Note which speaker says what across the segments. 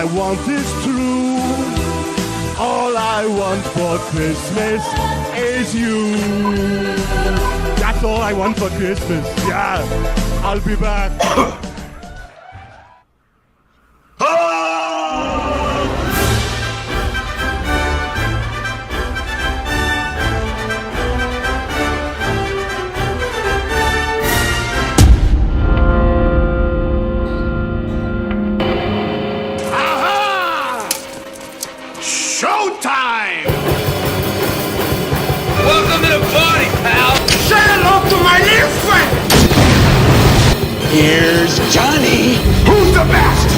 Speaker 1: I want is true. All I want for Christmas is you. That's all I want for Christmas. Yeah, I'll be back. Showtime!
Speaker 2: Welcome to the party, pal!
Speaker 1: Say hello to my little friend!
Speaker 2: Here's Johnny!
Speaker 1: Who's the best?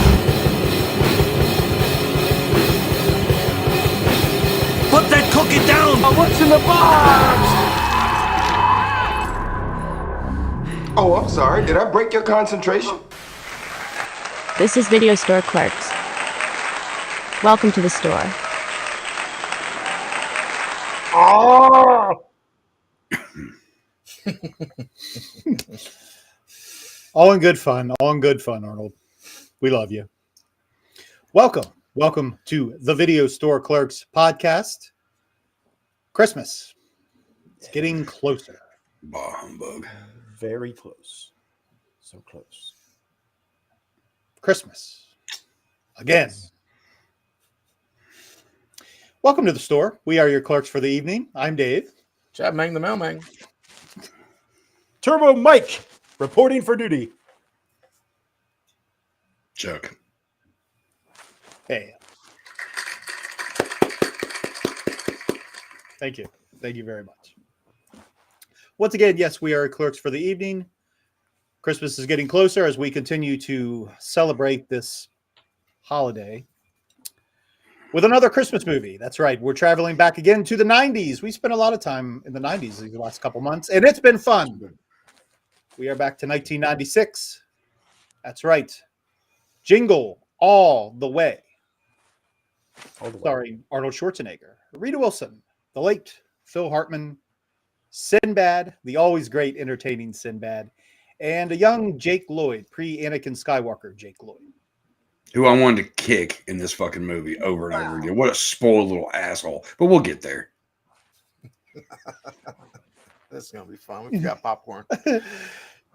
Speaker 2: Put that cookie down!
Speaker 1: What's in the box?
Speaker 3: Oh, I'm sorry. Did I break your concentration?
Speaker 4: This is Video Store Clerks. Welcome to the store.
Speaker 1: Oh!
Speaker 5: All in good fun, Arnold. We love you. Welcome to the Video Store Clerks Podcast. Christmas. It's getting closer.
Speaker 6: Bah humbug.
Speaker 7: Very close. So close.
Speaker 5: Christmas. Again. Welcome to the store. We are your clerks for the evening. I'm Dave.
Speaker 7: Chad Mang the Mailman.
Speaker 8: Turbo Mike, reporting for duty.
Speaker 6: Chuck.
Speaker 5: Hey. Thank you. Thank you very much. Once again, yes, we are clerks for the evening. Christmas is getting closer as we continue to celebrate this holiday with another Christmas movie. That's right. We're traveling back again to the 90s. We spent a lot of time in the 90s these last couple months, and it's been fun. We are back to 1996. That's right. Jingle All The Way. Starring Arnold Schwarzenegger, Rita Wilson, the late Phil Hartman, Sinbad, the always great, entertaining Sinbad, and a young Jake Lloyd, pre-Anakin Skywalker Jake Lloyd.
Speaker 6: Who I wanted to kick in this fucking movie over and over again. What a spoiled little asshole. But we'll get there.
Speaker 7: This is going to be fun. We've got popcorn.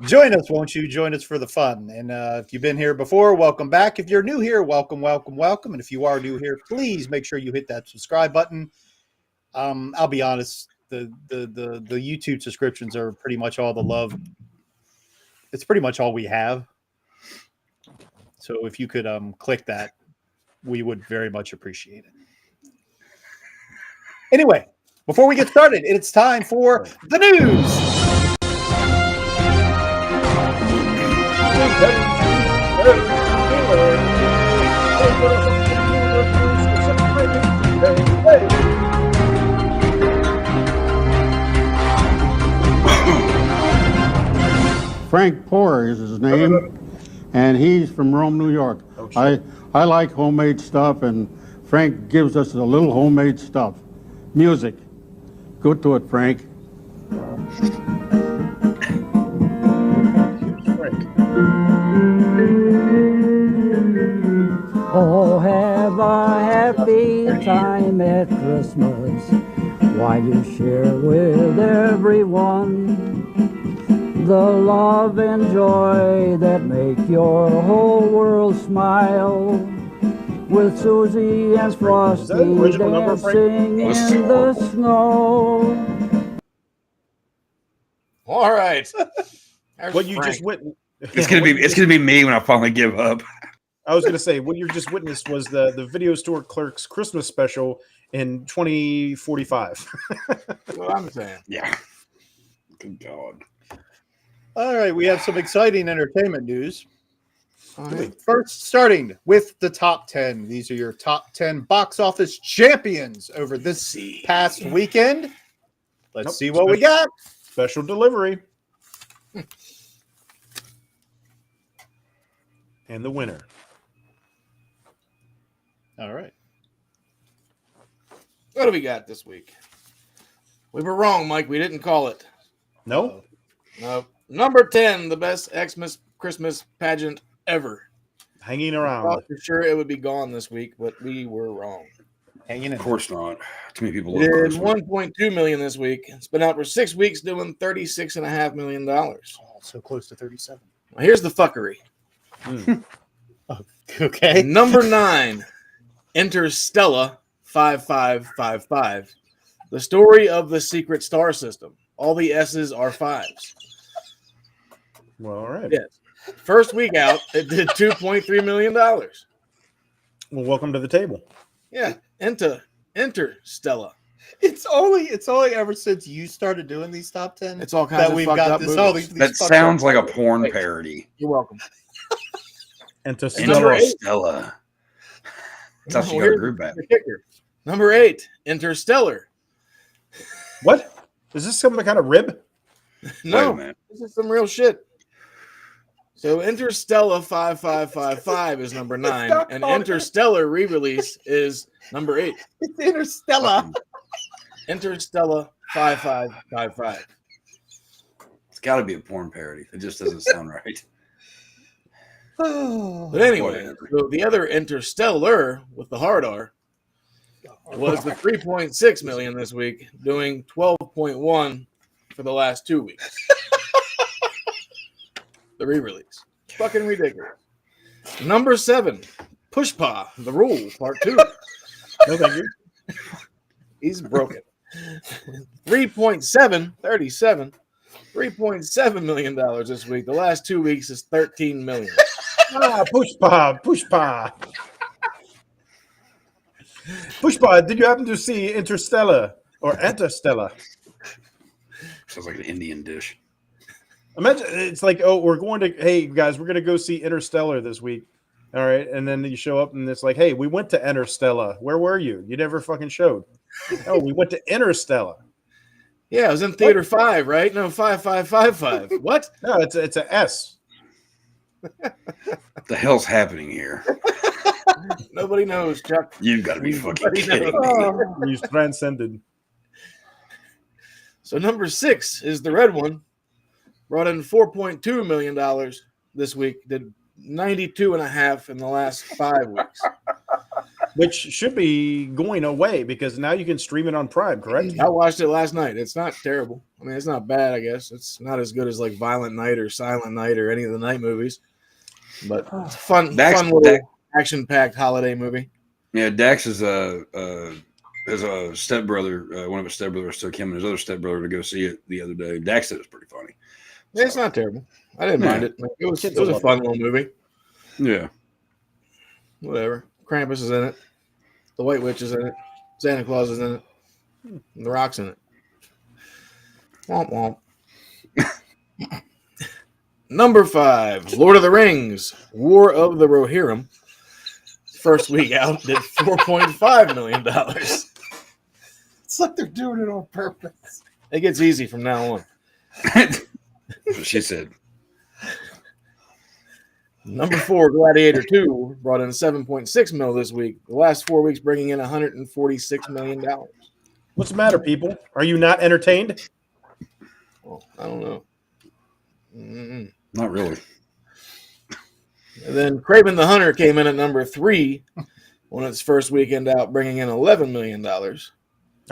Speaker 5: Join us, won't you? Join us for the fun. And if you've been here before, welcome back. If you're new here, welcome. And if you are new here, please make sure you hit that subscribe button. I'll be honest, the YouTube subscriptions are pretty much all the love. It's pretty much all we have. So if you could click that, we would very much appreciate it. Anyway, before we get started, it's time for the news.
Speaker 9: Frank Porter is his name, and he's from Rome, New York. I like homemade stuff, and Frank gives us a little homemade stuff. Music. Go to it, Frank.
Speaker 10: Oh, have a happy time at Christmas while you share with everyone the love and joy that make your whole world smile. With Susie and Frosty dancing in the snow.
Speaker 7: All right.
Speaker 8: What you just witnessed.
Speaker 6: It's gonna be me when I finally give up.
Speaker 8: I was gonna say what you just witnessed was the Video Store Clerks Christmas special in 2045.
Speaker 7: What I'm saying.
Speaker 6: Yeah. Good God.
Speaker 5: All right, we have some exciting entertainment news. First, starting with the top 10. These are your top 10 box office champions over this past weekend. Let's see what we got.
Speaker 8: Special delivery. And the winner.
Speaker 5: All right.
Speaker 7: What do we got this week? We were wrong, Mike. We didn't call it.
Speaker 8: No?
Speaker 7: No. Number 10, the best Xmas Christmas pageant ever.
Speaker 8: Hanging
Speaker 7: I
Speaker 8: around.
Speaker 7: thought for sure it would be gone this week, but we were wrong.
Speaker 8: Hanging in.
Speaker 6: Of course not. Too many people
Speaker 7: It
Speaker 6: love
Speaker 7: did
Speaker 6: Christmas.
Speaker 7: 1.2 million this week. It's been out for 6 weeks, doing $36.5 million.
Speaker 8: Oh, so close to 37.
Speaker 7: Well, here's the fuckery.
Speaker 8: Okay.
Speaker 7: Number 9, Interstellar 5555. The story of the secret star system. All the S's are 5s.
Speaker 8: Well, all right.
Speaker 7: Yes. First week out, it did $2.3 million.
Speaker 8: Well, welcome to the table.
Speaker 7: Yeah. Interstellar.
Speaker 8: It's only ever since you started doing these top 10
Speaker 7: It's all kinds
Speaker 8: that
Speaker 7: of
Speaker 8: we've
Speaker 7: fucked
Speaker 8: got
Speaker 7: up
Speaker 8: this.
Speaker 7: movies.
Speaker 8: All these
Speaker 6: That
Speaker 8: fucked
Speaker 6: sounds
Speaker 8: up-
Speaker 6: like a porn
Speaker 7: Wait.
Speaker 6: parody.
Speaker 7: You're welcome.
Speaker 8: Interstellar.
Speaker 6: Interstellar. That's how she got her
Speaker 7: here's
Speaker 6: groove back.
Speaker 7: the kicker. Number 8, Interstellar.
Speaker 8: What? Is this some kind of rib?
Speaker 6: Wait a
Speaker 7: No,
Speaker 6: minute.
Speaker 7: this is some real shit. So Interstellar 5555 is number 9,
Speaker 8: not
Speaker 7: and
Speaker 8: called
Speaker 7: Interstellar re-release is number 8.
Speaker 8: It's Interstellar.
Speaker 7: Interstellar 5555.
Speaker 6: It's got to be a porn parody. It just doesn't sound right.
Speaker 7: But anyway, so the other Interstellar with the hard R was the 3.6 million this week, doing 12.1 for the last 2 weeks. The re-release. Fucking ridiculous. Number 7, Pushpa, The Rule, Part 2.
Speaker 8: No, thank you.
Speaker 7: He's broken. 3.7 million dollars this week. The last 2 weeks is 13 million.
Speaker 8: Pushpa. Pushpa, did you happen to see Interstellar or Interstellar?
Speaker 6: Sounds like an Indian dish.
Speaker 8: Imagine it's like, oh, hey guys, we're going to go see Interstellar this week. All right. And then you show up and it's like, hey, we went to Interstellar. Where were you? You never fucking showed. Oh, we went to Interstellar.
Speaker 7: Yeah, it was in theater 5, right? No, 5555. What?
Speaker 8: No, it's a S.
Speaker 6: What the hell's happening here?
Speaker 7: Nobody knows, Chuck.
Speaker 6: You've got to be fucking
Speaker 7: Nobody
Speaker 6: kidding
Speaker 7: knows.
Speaker 6: me.
Speaker 8: He's transcended.
Speaker 7: So number 6 is the red one. Brought in $4.2 million this week. Did 92.5 in the last 5 weeks.
Speaker 8: Which should be going away because now you can stream it on Prime, correct?
Speaker 7: I watched it last night. It's not terrible. I mean, it's not bad, I guess. It's not as good as like Violent Night or Silent Night or any of the night movies. But it's a fun little action-packed holiday movie.
Speaker 6: Yeah, Dax is a stepbrother. One of his stepbrothers took him and his other stepbrother to go see it the other day. Dax said it was pretty funny.
Speaker 7: Yeah, it's not terrible. I didn't mind it. It was a fun little movie.
Speaker 6: Yeah.
Speaker 7: Whatever. Krampus is in it. The White Witch is in it. Santa Claus is in it. And The Rock's in it. Womp womp. Number 5, Lord of the Rings, War of the Rohirrim. First week out did $4.5 million.
Speaker 8: It's like they're doing it on purpose.
Speaker 7: It gets easy from now on.
Speaker 6: That's what she said.
Speaker 7: Number 4, Gladiator 2, brought in $7.6 million this week. The last 4 weeks bringing in $146 million.
Speaker 8: What's the matter, people? Are you not entertained?
Speaker 7: Well, I don't know. Mm-mm.
Speaker 6: Not really.
Speaker 7: And then Kraven the Hunter came in at number 3 on its first weekend out, bringing in $11 million.
Speaker 8: I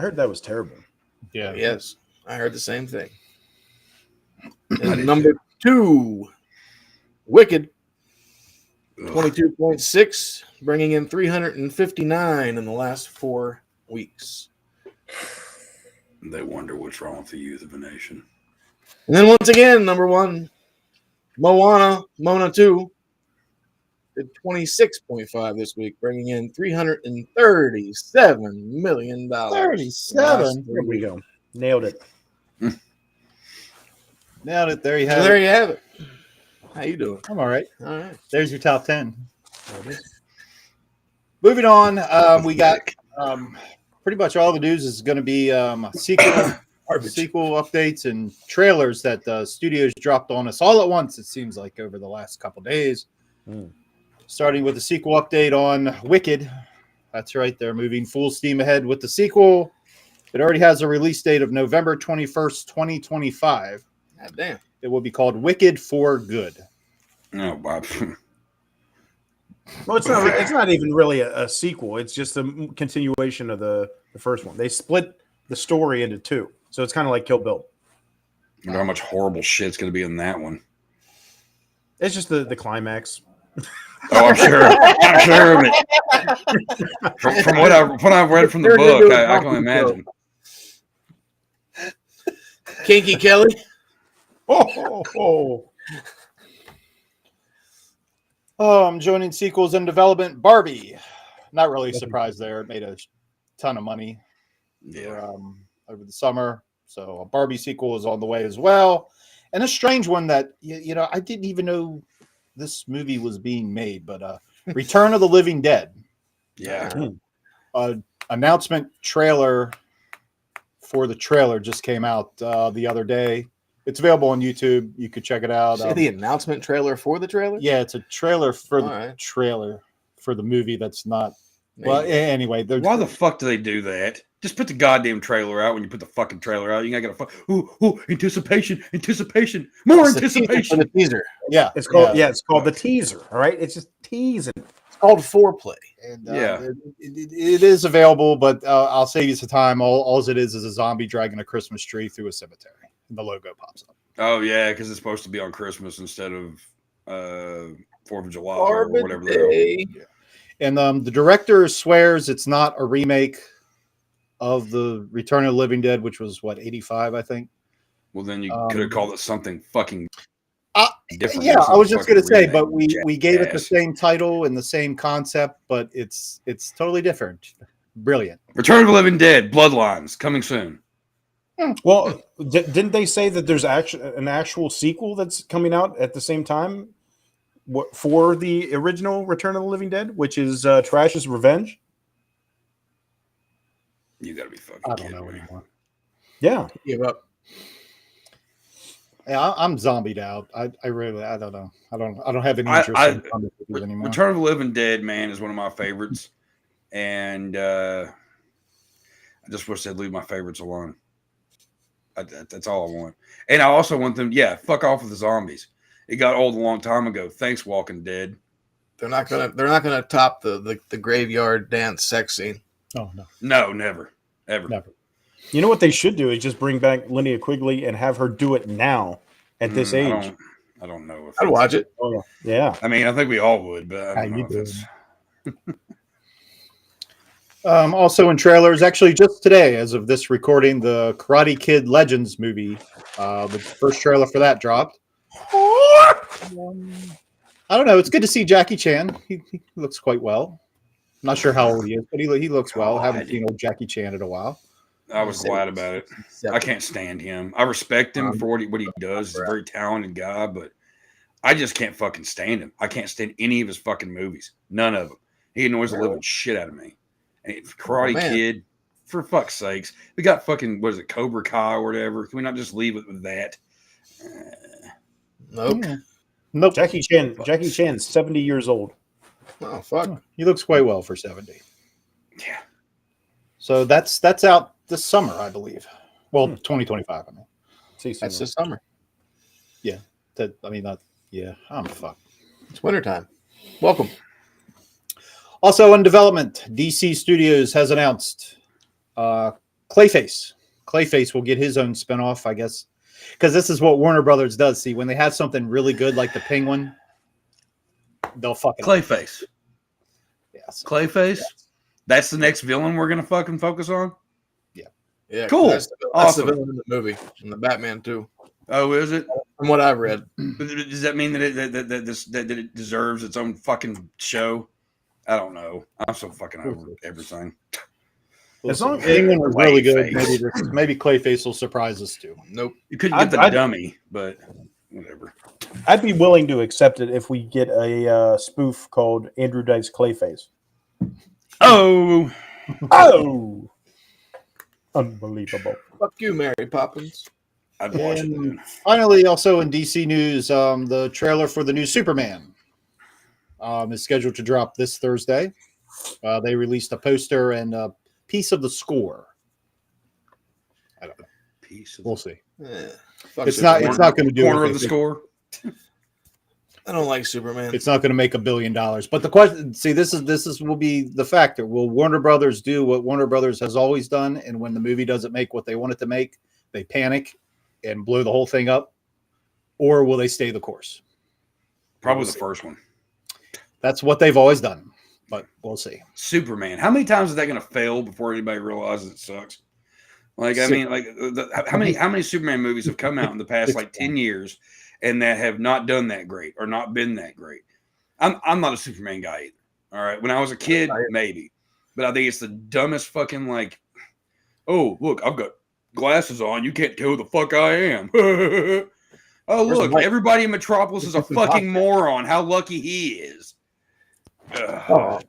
Speaker 8: heard that was terrible.
Speaker 5: Yeah.
Speaker 7: Yes, I heard the same thing. And number 2, Wicked, 22.6, bringing in $359 in the last 4 weeks.
Speaker 6: They wonder what's wrong with the youth of a nation.
Speaker 7: And then once again, number 1, Mona 2, did 26.5 this week, bringing in $337 million.
Speaker 8: 37. There we go. Nailed it.
Speaker 5: Nailed it. There you have
Speaker 7: So
Speaker 5: it.
Speaker 7: there you have it. How you doing?
Speaker 5: I'm all right.
Speaker 7: All right.
Speaker 5: There's your top 10. Moving on, we got pretty much all the news is going to be sequel updates and trailers that the studios dropped on us all at once, it seems like, over the last couple days. Starting with the sequel update on Wicked. That's right. They're moving full steam ahead with the sequel. It already has a release date of November 21st, 2025.
Speaker 7: God damn.
Speaker 5: It will be called Wicked for Good.
Speaker 6: No, Bob.
Speaker 8: Well, it's not. It's not even really a sequel. It's just a continuation of the first one. They split the story into two, so it's kind of like Kill Bill.
Speaker 6: I wonder how much horrible shit's going to be in that one.
Speaker 8: It's just the climax.
Speaker 6: Oh, I'm sure. I'm sure of it. From what I've read from the book, I can imagine.
Speaker 7: Kinky Kelly.
Speaker 5: I'm joining sequels in development. Barbie. Not really surprised there. It made a ton of money over the summer. So a Barbie sequel is on the way as well. And a strange one that, I didn't even know this movie was being made, but Return of the Living Dead.
Speaker 6: Yeah.
Speaker 5: Announcement trailer for the trailer just came out the other day. It's available on YouTube. You could check it out.
Speaker 7: The announcement trailer for the trailer?
Speaker 5: Yeah, it's a trailer for the trailer for the movie that's not. Well, anyway.
Speaker 6: Why the fuck do they do that? Just put the goddamn trailer out when you put the fucking trailer out. You gotta anticipation, more anticipation.
Speaker 7: The teaser.
Speaker 5: Yeah.
Speaker 8: It's called it's called the teaser. All right. It's just teasing.
Speaker 7: It's called foreplay.
Speaker 5: And it is available, but I'll save you some time. All it is a zombie dragging a Christmas tree through a cemetery. The logo pops up.
Speaker 6: Oh yeah, because it's supposed to be on Christmas instead of 4th of July or whatever.
Speaker 5: Yeah. And the director swears it's not a remake of the Return of the Living Dead, which was 85, I think.
Speaker 6: Well, then you could have called it something fucking different.
Speaker 5: Yeah, I was just gonna say, but we gave it the same title and the same concept, but it's totally different. Brilliant.
Speaker 6: Return of the Living Dead, Bloodlines, coming soon.
Speaker 8: Well, didn't they say that there's an actual sequel that's coming out at the same time for the original Return of the Living Dead, which is Trash's Revenge?
Speaker 6: You gotta be fucking.
Speaker 5: I don't know anymore.
Speaker 8: Yeah,
Speaker 7: give up.
Speaker 5: Yeah, I'm zombied out. I don't know. I don't have any interest in zombie movies anymore.
Speaker 6: Return of the Living Dead, man, is one of my favorites, and I just wish they'd leave my favorites alone. That's all I want. And I also want them, fuck off with the zombies. It got old a long time ago. Thanks, Walking Dead.
Speaker 7: They're not gonna top the graveyard dance sex scene.
Speaker 5: Oh no.
Speaker 6: No, never. Ever.
Speaker 5: Never.
Speaker 8: You know what they should do is just bring back Linnea Quigley and have her do it now at this age.
Speaker 6: I don't know.
Speaker 7: I'd watch it.
Speaker 8: Oh, yeah.
Speaker 6: I mean, I think we all would, but I don't know if it's...
Speaker 5: Also in trailers, actually just today, as of this recording, the Karate Kid Legends movie, the first trailer for that dropped. I don't know. It's good to see Jackie Chan. He looks quite well. I'm not sure how old he is, but he looks well. I haven't seen old Jackie Chan in a while.
Speaker 6: I was glad about it. I can't stand him. I respect him for what he does. He's a very talented guy, but I just can't fucking stand him. I can't stand any of his fucking movies. None of them. He annoys the living shit out of me. And Karate Kid, for fuck's sakes. We got fucking, what is it, Cobra Kai or whatever. Can we not just leave it with that?
Speaker 5: Nope.
Speaker 8: Jackie Chan's 70 years old.
Speaker 7: Oh, fuck.
Speaker 5: He looks quite well for 70.
Speaker 6: Yeah.
Speaker 5: So that's out this summer, I believe. Well, 2025, I mean.
Speaker 7: That's this summer.
Speaker 5: Yeah. I'm fucked.
Speaker 7: It's wintertime. Welcome.
Speaker 5: Also in development, DC Studios has announced Clayface. Clayface will get his own spinoff, I guess. Because this is what Warner Brothers does. See, when they have something really good like the Penguin, they'll fucking
Speaker 6: Clayface.
Speaker 5: Yes.
Speaker 6: Clayface? Yes. That's the next villain we're going to fucking focus on?
Speaker 7: Yeah.
Speaker 6: Cool.
Speaker 7: That's awesome. The villain in the movie. And the Batman, too.
Speaker 6: Oh, is it?
Speaker 7: From what I've read.
Speaker 6: Does that mean that it deserves its own fucking show? I don't know. I'm so fucking over everything.
Speaker 5: As long as Penguin was really good, maybe Clayface will surprise us too.
Speaker 7: Nope.
Speaker 6: You couldn't get the dummy, but whatever.
Speaker 8: I'd be willing to accept it if we get a spoof called Andrew Dice Clayface.
Speaker 6: Oh.
Speaker 8: Unbelievable.
Speaker 7: Fuck you, Mary Poppins.
Speaker 6: I'd watch it.
Speaker 5: Finally, also in DC news, the trailer for the new Superman is scheduled to drop this Thursday. They released a poster and a piece of the score. I don't know. We'll see.
Speaker 7: Yeah.
Speaker 5: It's not going to do
Speaker 6: corner of the score.
Speaker 7: I don't like Superman.
Speaker 5: It's not going to make $1 billion. But the question, see, this will be the factor. Will Warner Brothers do what Warner Brothers has always done? And when the movie doesn't make what they want it to make, they panic and blow the whole thing up? Or will they stay the course?
Speaker 6: Probably the first one.
Speaker 5: That's what they've always done. But we'll see.
Speaker 6: Superman. How many times is that going to fail before anybody realizes it sucks? Like, I mean, like, how many Superman movies have come out in the past like 10 years and that have not done that great or not been that great? I'm not a Superman guy either. All right. When I was a kid, maybe. But I think it's the dumbest fucking, like, oh, look, I've got glasses on. You can't tell who the fuck I am. Oh, look, everybody in Metropolis is a fucking moron. How lucky he is. Oh,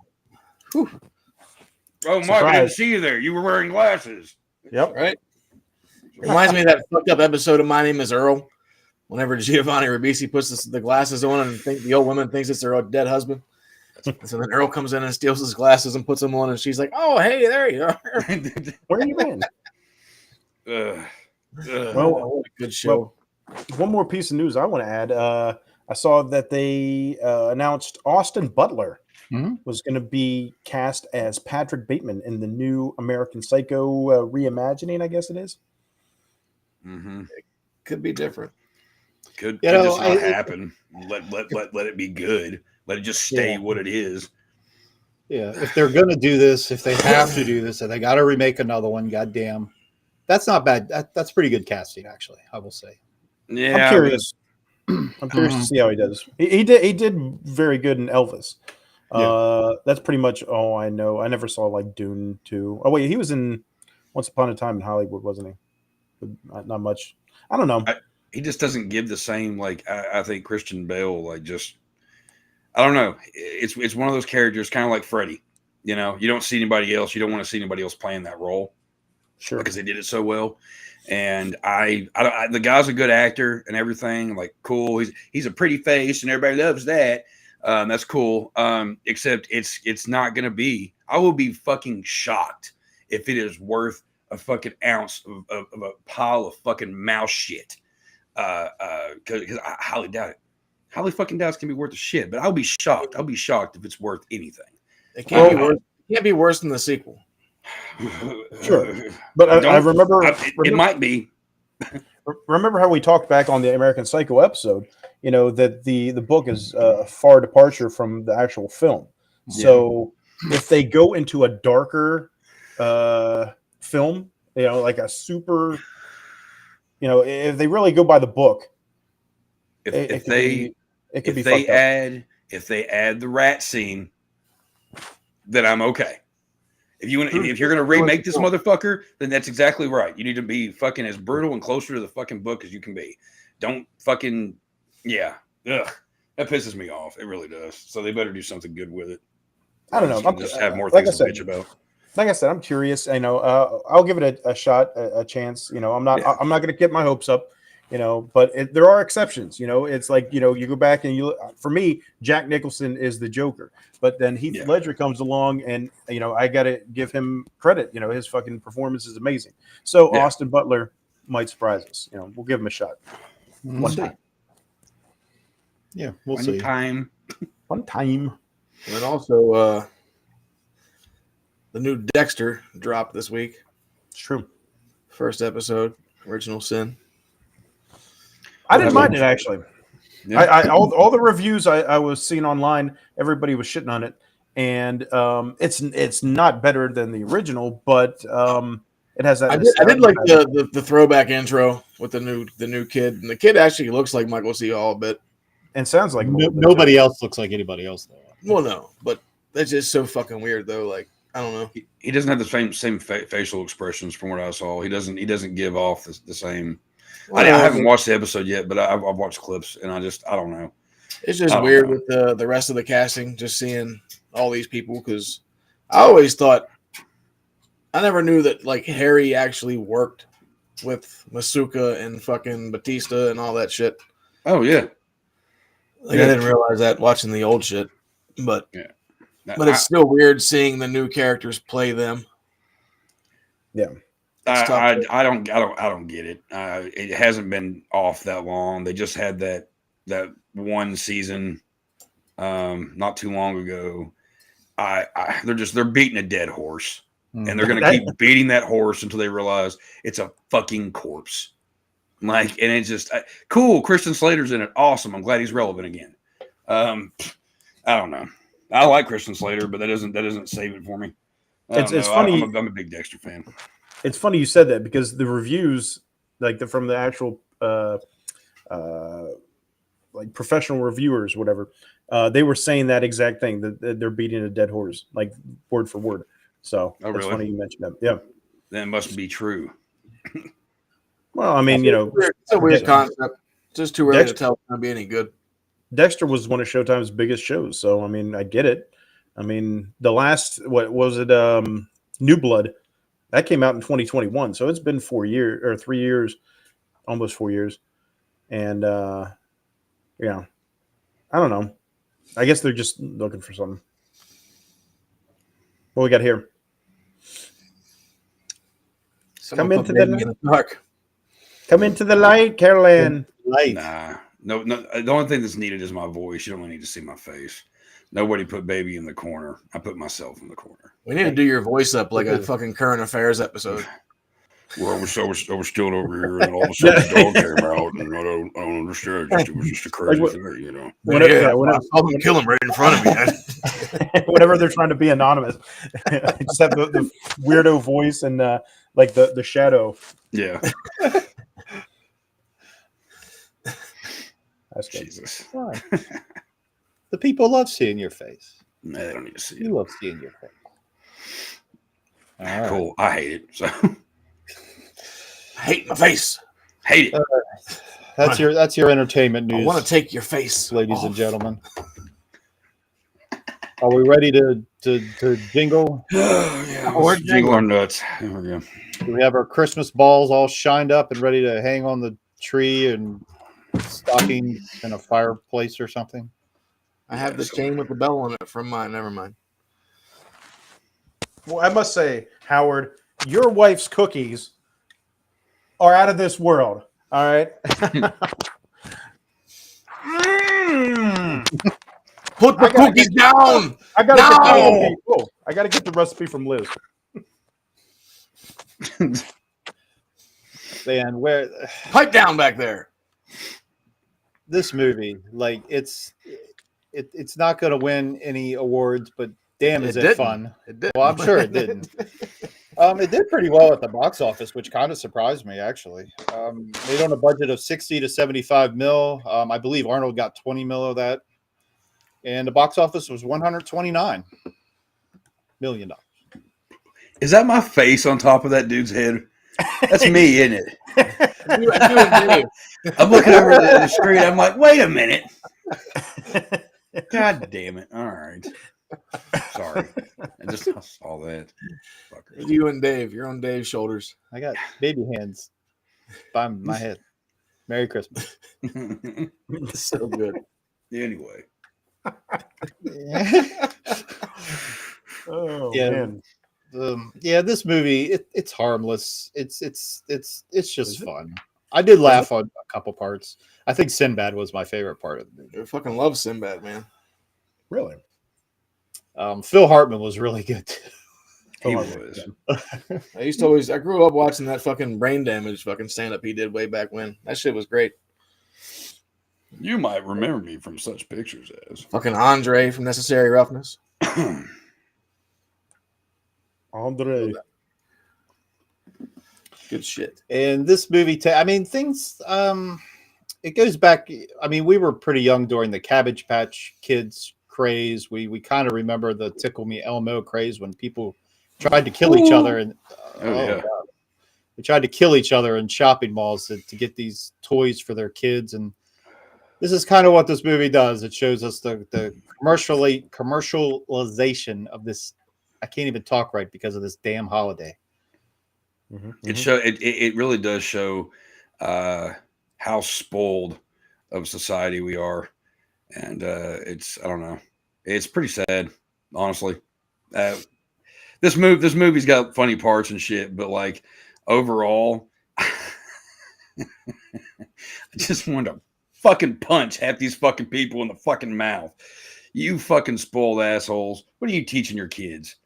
Speaker 6: Mike, I didn't see you there. You were wearing glasses.
Speaker 8: Yep.
Speaker 7: Right. Reminds me of that fucked up episode of My Name is Earl. Whenever Giovanni Ribisi puts the glasses on and the old woman thinks it's her dead husband. So then Earl comes in and steals his glasses and puts them on, and she's like, "Oh, hey, there you are.
Speaker 8: Where are you been?"
Speaker 7: Well, good show.
Speaker 8: Well, one more piece of news I want to add. I saw that they announced Austin Butler was going to be cast as Patrick Bateman in the new American Psycho reimagining, I guess it is.
Speaker 7: It could be different.
Speaker 6: Could just not happen. Let it be good. Let it just stay what it is.
Speaker 5: Yeah, if they're going to do this, if they have to do this, and they got to remake another one, goddamn, that's not bad. That's pretty good casting, actually. I will say.
Speaker 6: Yeah,
Speaker 8: I'm curious. I'm curious to see how he does. He did very good in Elvis. That's pretty much all I know. I never saw like Dune 2. Oh wait, he was in Once Upon a Time in Hollywood, wasn't he? But not much. I don't know.
Speaker 6: He just doesn't give the same, like, I think Christian Bale, like, just, I don't know. It's one of those characters, kind of like Freddy. You know, you don't see anybody else. You don't want to see anybody else playing that role.
Speaker 8: Sure.
Speaker 6: Because they did it so well. And the guy's a good actor and everything. Like, cool. He's a pretty face and everybody loves that. That's cool. Except it's not going to be. I will be fucking shocked if it is worth a fucking ounce of a pile of fucking mouse shit. Because I highly doubt it. Highly fucking doubt it's going to be worth a shit. But I'll be shocked. I'll be shocked if it's worth anything.
Speaker 7: It can't be worse than the sequel.
Speaker 8: Sure, but I remember
Speaker 6: it might be.
Speaker 8: Remember how we talked back on the American Psycho episode? You know that the book is a far departure from the actual film. Yeah. So if they go into a darker film, you know, like a super, you know, if they really go by the book, if they
Speaker 6: add the rat scene, then I'm okay. If you're gonna remake this motherfucker, then that's exactly right. You need to be fucking as brutal and closer to the fucking book as you can be. Don't fucking Ugh. That pisses me off. It really does. So they better do something good with it.
Speaker 8: I don't know.
Speaker 6: Just have more things to bitch about.
Speaker 8: Like I said, I'm curious. I know I'll give it a shot, a chance. You know, I'm not going to get my hopes up. You know, but there are exceptions. You know, it's like, you know, you go back and for me, Jack Nicholson is the Joker, but then Heath Ledger comes along, and you know, I got to give him credit. You know, his fucking performance is amazing. So Austin Butler might surprise us. You know, we'll give him a shot. One time.
Speaker 5: Yeah, we'll see.
Speaker 8: One time.
Speaker 7: And then also, the new Dexter dropped this week.
Speaker 8: It's true.
Speaker 7: First episode, Original Sin.
Speaker 8: I didn't mind it, actually. Yeah. All the reviews I was seeing online, everybody was shitting on it, and it's not better than the original, but it has that.
Speaker 7: I did like the throwback intro with the new kid, and the kid actually looks like Michael C. Hall a bit,
Speaker 8: and sounds like
Speaker 5: nobody else looks like anybody else though.
Speaker 7: Well, no, but that's just so fucking weird though. Like, I don't know.
Speaker 6: He doesn't have the same facial expressions from what I saw. He doesn't give off the same. Well, I haven't watched the episode yet, but I've watched clips, and I don't know.
Speaker 7: It's just weird with the rest of the casting, just seeing all these people, because I always thought, I never knew that like Harry actually worked with Masuka and fucking Batista and all that shit.
Speaker 6: Oh yeah,
Speaker 7: like I didn't realize that watching the old shit, but but it's still weird seeing the new characters play them.
Speaker 8: Yeah.
Speaker 6: I don't get it. It hasn't been off that long. They just had that one season not too long ago. They're beating a dead horse, and they're gonna keep beating that horse until they realize it's a fucking corpse. Like, and it's just cool. Christian Slater's in it. Awesome. I'm glad he's relevant again. I don't know. I like Christian Slater, but that doesn't save it for me.
Speaker 8: It's funny.
Speaker 6: I'm a big Dexter fan.
Speaker 8: It's funny you said that because the reviews, like from the actual like professional reviewers, whatever, they were saying that exact thing, that they're beating a dead horse, like word for word. So
Speaker 6: Oh,
Speaker 8: it's
Speaker 6: really?
Speaker 8: funny you mentioned that. Yeah.
Speaker 6: Then it must be true.
Speaker 8: Well, I mean,
Speaker 7: it's a weird concept. Just too early to tell if it's going to be any good.
Speaker 8: Dexter was one of Showtime's biggest shows, so I mean, I get it. I mean, the last, what was it, New Blood, that came out in 2021, so it's been 4 years or 3 years, almost 4 years, and yeah, I don't know. I guess they're just looking for something. What we got here? Come into the dark. Come into the light, Caroline.
Speaker 5: Light.
Speaker 6: Nah. No, the only thing that's needed is my voice. You don't need to see my face. Nobody put baby in the corner. I put myself in the corner.
Speaker 7: We need to do your voice up like a fucking current affairs episode.
Speaker 6: Well, I was still over here, and all of a sudden the dog came out, and I don't understand. It was just a crazy thing, you know.
Speaker 7: I'll kill him right in front of me.
Speaker 8: Whenever they're trying to be anonymous, just have the weirdo voice and like the shadow.
Speaker 6: Yeah.
Speaker 8: That's good.
Speaker 6: Jesus.
Speaker 5: The people love seeing your face.
Speaker 6: No, they don't need to see it.
Speaker 5: You love seeing your face. All right.
Speaker 6: Cool. I hate it. So
Speaker 7: I hate my face.
Speaker 6: Hate it.
Speaker 5: That's your entertainment news.
Speaker 7: I want to take your face,
Speaker 5: ladies and gentlemen. Are we ready to jingle?
Speaker 6: Yeah, or jingle our nuts. There we go.
Speaker 5: Do we have our Christmas balls all shined up and ready to hang on the tree and stocking in a fireplace or something?
Speaker 7: I have the chain with the bell on it from mine. Never mind.
Speaker 8: Well, I must say, Howard, your wife's cookies are out of this world. All right.
Speaker 7: Put the cookies down.
Speaker 8: I gotta get the recipe from Liz.
Speaker 5: Man, where
Speaker 7: pipe down back there.
Speaker 5: This movie, like it's not going to win any awards, but damn, is it fun?
Speaker 7: It did.
Speaker 5: Well, I'm sure it didn't. It did pretty well at the box office, which kind of surprised me, actually. Made on a budget of 60 to 75 mil. I believe Arnold got 20 mil of that. And the box office was $129 million.
Speaker 6: Is that my face on top of that dude's head? That's me, isn't it? I'm looking over the screen. I'm like, wait a minute. God damn it. All right. Sorry. I saw that. Fuckers.
Speaker 7: You and Dave. You're on Dave's shoulders.
Speaker 5: I got baby hands by my head. Merry Christmas.
Speaker 7: So good.
Speaker 6: Anyway.
Speaker 8: Oh,
Speaker 5: yeah.
Speaker 8: Man.
Speaker 5: This movie, it's harmless. It's just fun. I did laugh on a couple parts. I think Sinbad was my favorite part of the movie.
Speaker 7: I fucking love Sinbad, man.
Speaker 8: Really?
Speaker 5: Phil Hartman was really good too.
Speaker 6: He was.
Speaker 7: I grew up watching that fucking Brain Damage fucking stand-up he did way back when. That shit was great.
Speaker 6: You might remember me from such pictures as
Speaker 7: fucking Andre from Necessary Roughness.
Speaker 8: Andre.
Speaker 7: Good shit.
Speaker 5: And this movie, things, it goes back. I mean, we were pretty young during the Cabbage Patch Kids craze. We kind of remember the Tickle Me Elmo craze when people tried to kill each other. And
Speaker 6: God.
Speaker 5: They tried to kill each other in shopping malls to get these toys for their kids. And this is kind of what this movie does. It shows us the commercialization of this. I can't even talk right because of this damn holiday.
Speaker 8: Mm-hmm.
Speaker 6: It really does show how spoiled of society we are, and I don't know, it's pretty sad, honestly. This movie's got funny parts and shit, but like overall, I just wanted to fucking punch half these fucking people in the fucking mouth. You fucking spoiled assholes. What are you teaching your kids?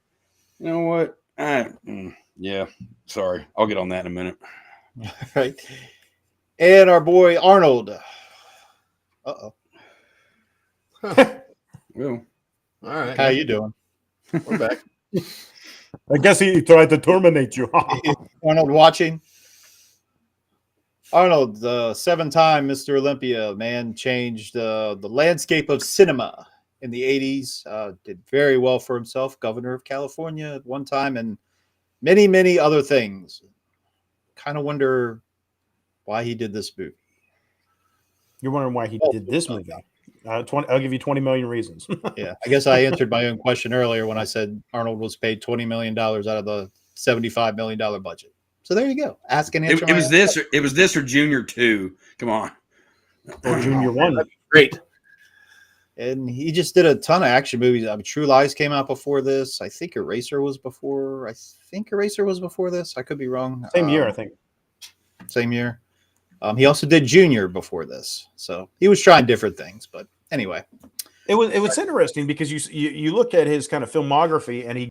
Speaker 6: You know what? Yeah. Sorry. I'll get on that in a minute.
Speaker 5: Right. And our boy Arnold. Uh-oh.
Speaker 6: Well,
Speaker 7: All right.
Speaker 5: How you doing?
Speaker 7: We're back.
Speaker 8: I guess he tried to terminate you.
Speaker 5: Arnold watching. Arnold, the 7-time Mr. Olympia, man, changed the landscape of cinema in the 80s. Did very well for himself. Governor of California at one time and many, many other things. Kind of wonder why he did this movie.
Speaker 8: You're wondering why he did this movie. I'll give you 20 million reasons.
Speaker 5: Yeah, I guess I answered my own question earlier when I said Arnold was paid $20 million out of the $75 million budget. So there you go. Ask and answer.
Speaker 6: it was this or Junior 2. Come on.
Speaker 8: Or Junior 1.
Speaker 5: Great. And he just did a ton of action movies. I mean, True Lies came out before this. I think Eraser was before this. I could be wrong.
Speaker 8: Same year, I think.
Speaker 5: Same year. He also did Junior before this. So he was trying different things. But anyway.
Speaker 8: It was interesting because you look at his kind of filmography and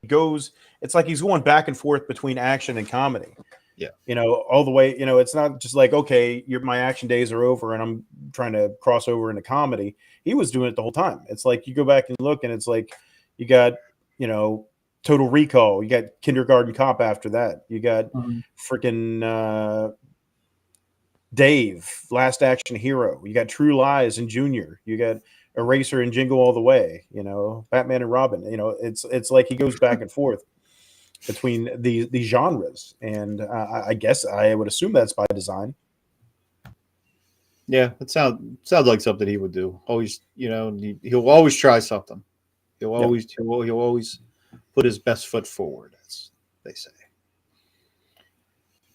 Speaker 8: it's like he's going back and forth between action and comedy.
Speaker 5: Yeah.
Speaker 8: You know, all the way, you know, it's not just like, okay, my action days are over and I'm trying to cross over into comedy. He was doing it the whole time. It's like you go back and look and it's like you got, you know, Total Recall, you got Kindergarten Cop after that. You got freaking Dave, Last Action Hero. You got True Lies and Junior. You got Eraser and Jingle All the Way, you know, Batman and Robin. You know, it's like he goes back and forth between these genres, and I guess I would assume that's by design.
Speaker 5: Yeah, it sounds like something he would do. Always, you know, he'll always try something. He'll always put his best foot forward, as they say.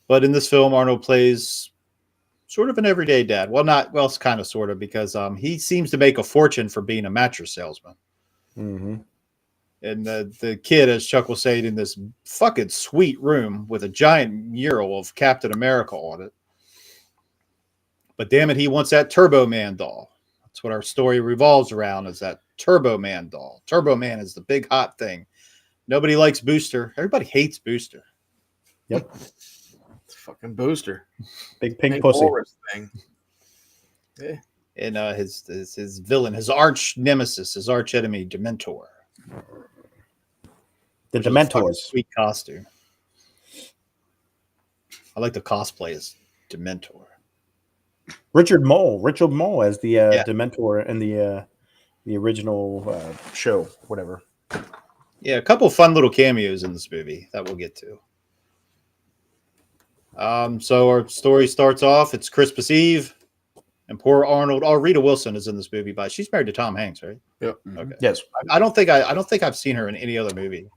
Speaker 5: But in this film, Arnold plays sort of an everyday dad. Well, it's kind of sort of because he seems to make a fortune for being a mattress salesman.
Speaker 8: Mm-hmm.
Speaker 5: And the kid, as Chuck was saying, in this fucking sweet room with a giant mural of Captain America on it. But damn it, he wants that Turbo Man doll. That's what our story revolves around, is that Turbo Man doll. Turbo Man is the big hot thing. Nobody likes Booster. Everybody hates Booster.
Speaker 8: Yep.
Speaker 7: It's fucking Booster.
Speaker 8: Big pink pussy.
Speaker 7: Thing.
Speaker 5: Yeah. And his villain, his arch nemesis, his arch enemy, Dementor.
Speaker 8: The Dementors.
Speaker 5: Sweet costume. I like the cosplay as Dementor.
Speaker 8: Richard Mole as the Dementor in the original show, whatever.
Speaker 5: Yeah, a couple fun little cameos in this movie that we'll get to. So our story starts off. It's Christmas Eve, and poor Arnold. Oh, Rita Wilson is in this movie, but she's married to Tom Hanks, right?
Speaker 7: Yep.
Speaker 5: Okay.
Speaker 8: Yes.
Speaker 5: I don't think I've seen her in any other movie.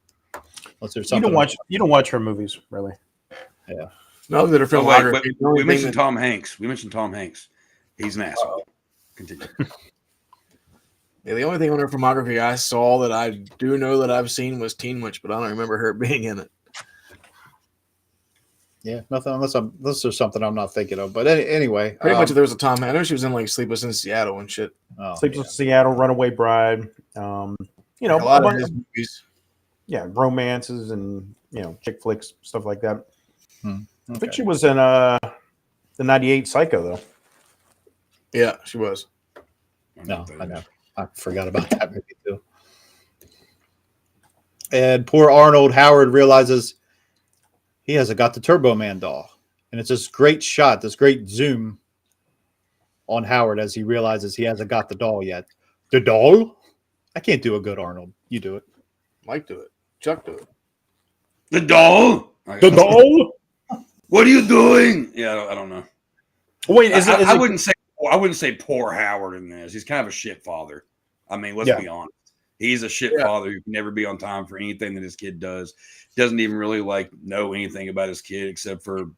Speaker 5: Unless there's something.
Speaker 8: You don't watch her movies, really.
Speaker 5: Yeah.
Speaker 7: No, that are filmography.
Speaker 6: We mentioned Tom Hanks. He's an asshole. Continue.
Speaker 7: Yeah, the only thing on her filmography I saw that I do know that I've seen was Teen Witch, but I don't remember her being in it.
Speaker 5: Yeah, nothing unless there's something I'm not thinking of. But anyway,
Speaker 7: pretty much there was a Tom. I know she was in like Sleepless in Seattle and shit.
Speaker 8: Sleepless in Seattle, Runaway Bride. You know,
Speaker 7: a lot of his movies.
Speaker 8: Yeah, romances and chick flicks, stuff like that.
Speaker 5: Okay.
Speaker 8: I think she was in the '98 Psycho though.
Speaker 7: Yeah, she was.
Speaker 5: No, I know. I forgot about that movie too. And poor Arnold Howard realizes he hasn't got the Turbo Man doll. And it's this great shot, this great zoom on Howard as he realizes he hasn't got the doll yet. The doll? I can't do a good Arnold. You do it.
Speaker 7: Mike do it. Chuck do it.
Speaker 6: The doll?
Speaker 8: The doll?
Speaker 6: What are you doing? Yeah, I don't know.
Speaker 8: Wait,
Speaker 6: I wouldn't say poor Howard in this. He's kind of a shit father. I mean, let's be honest. He's a shit father who can never be on time for anything that his kid does. Doesn't even really know anything about his kid except for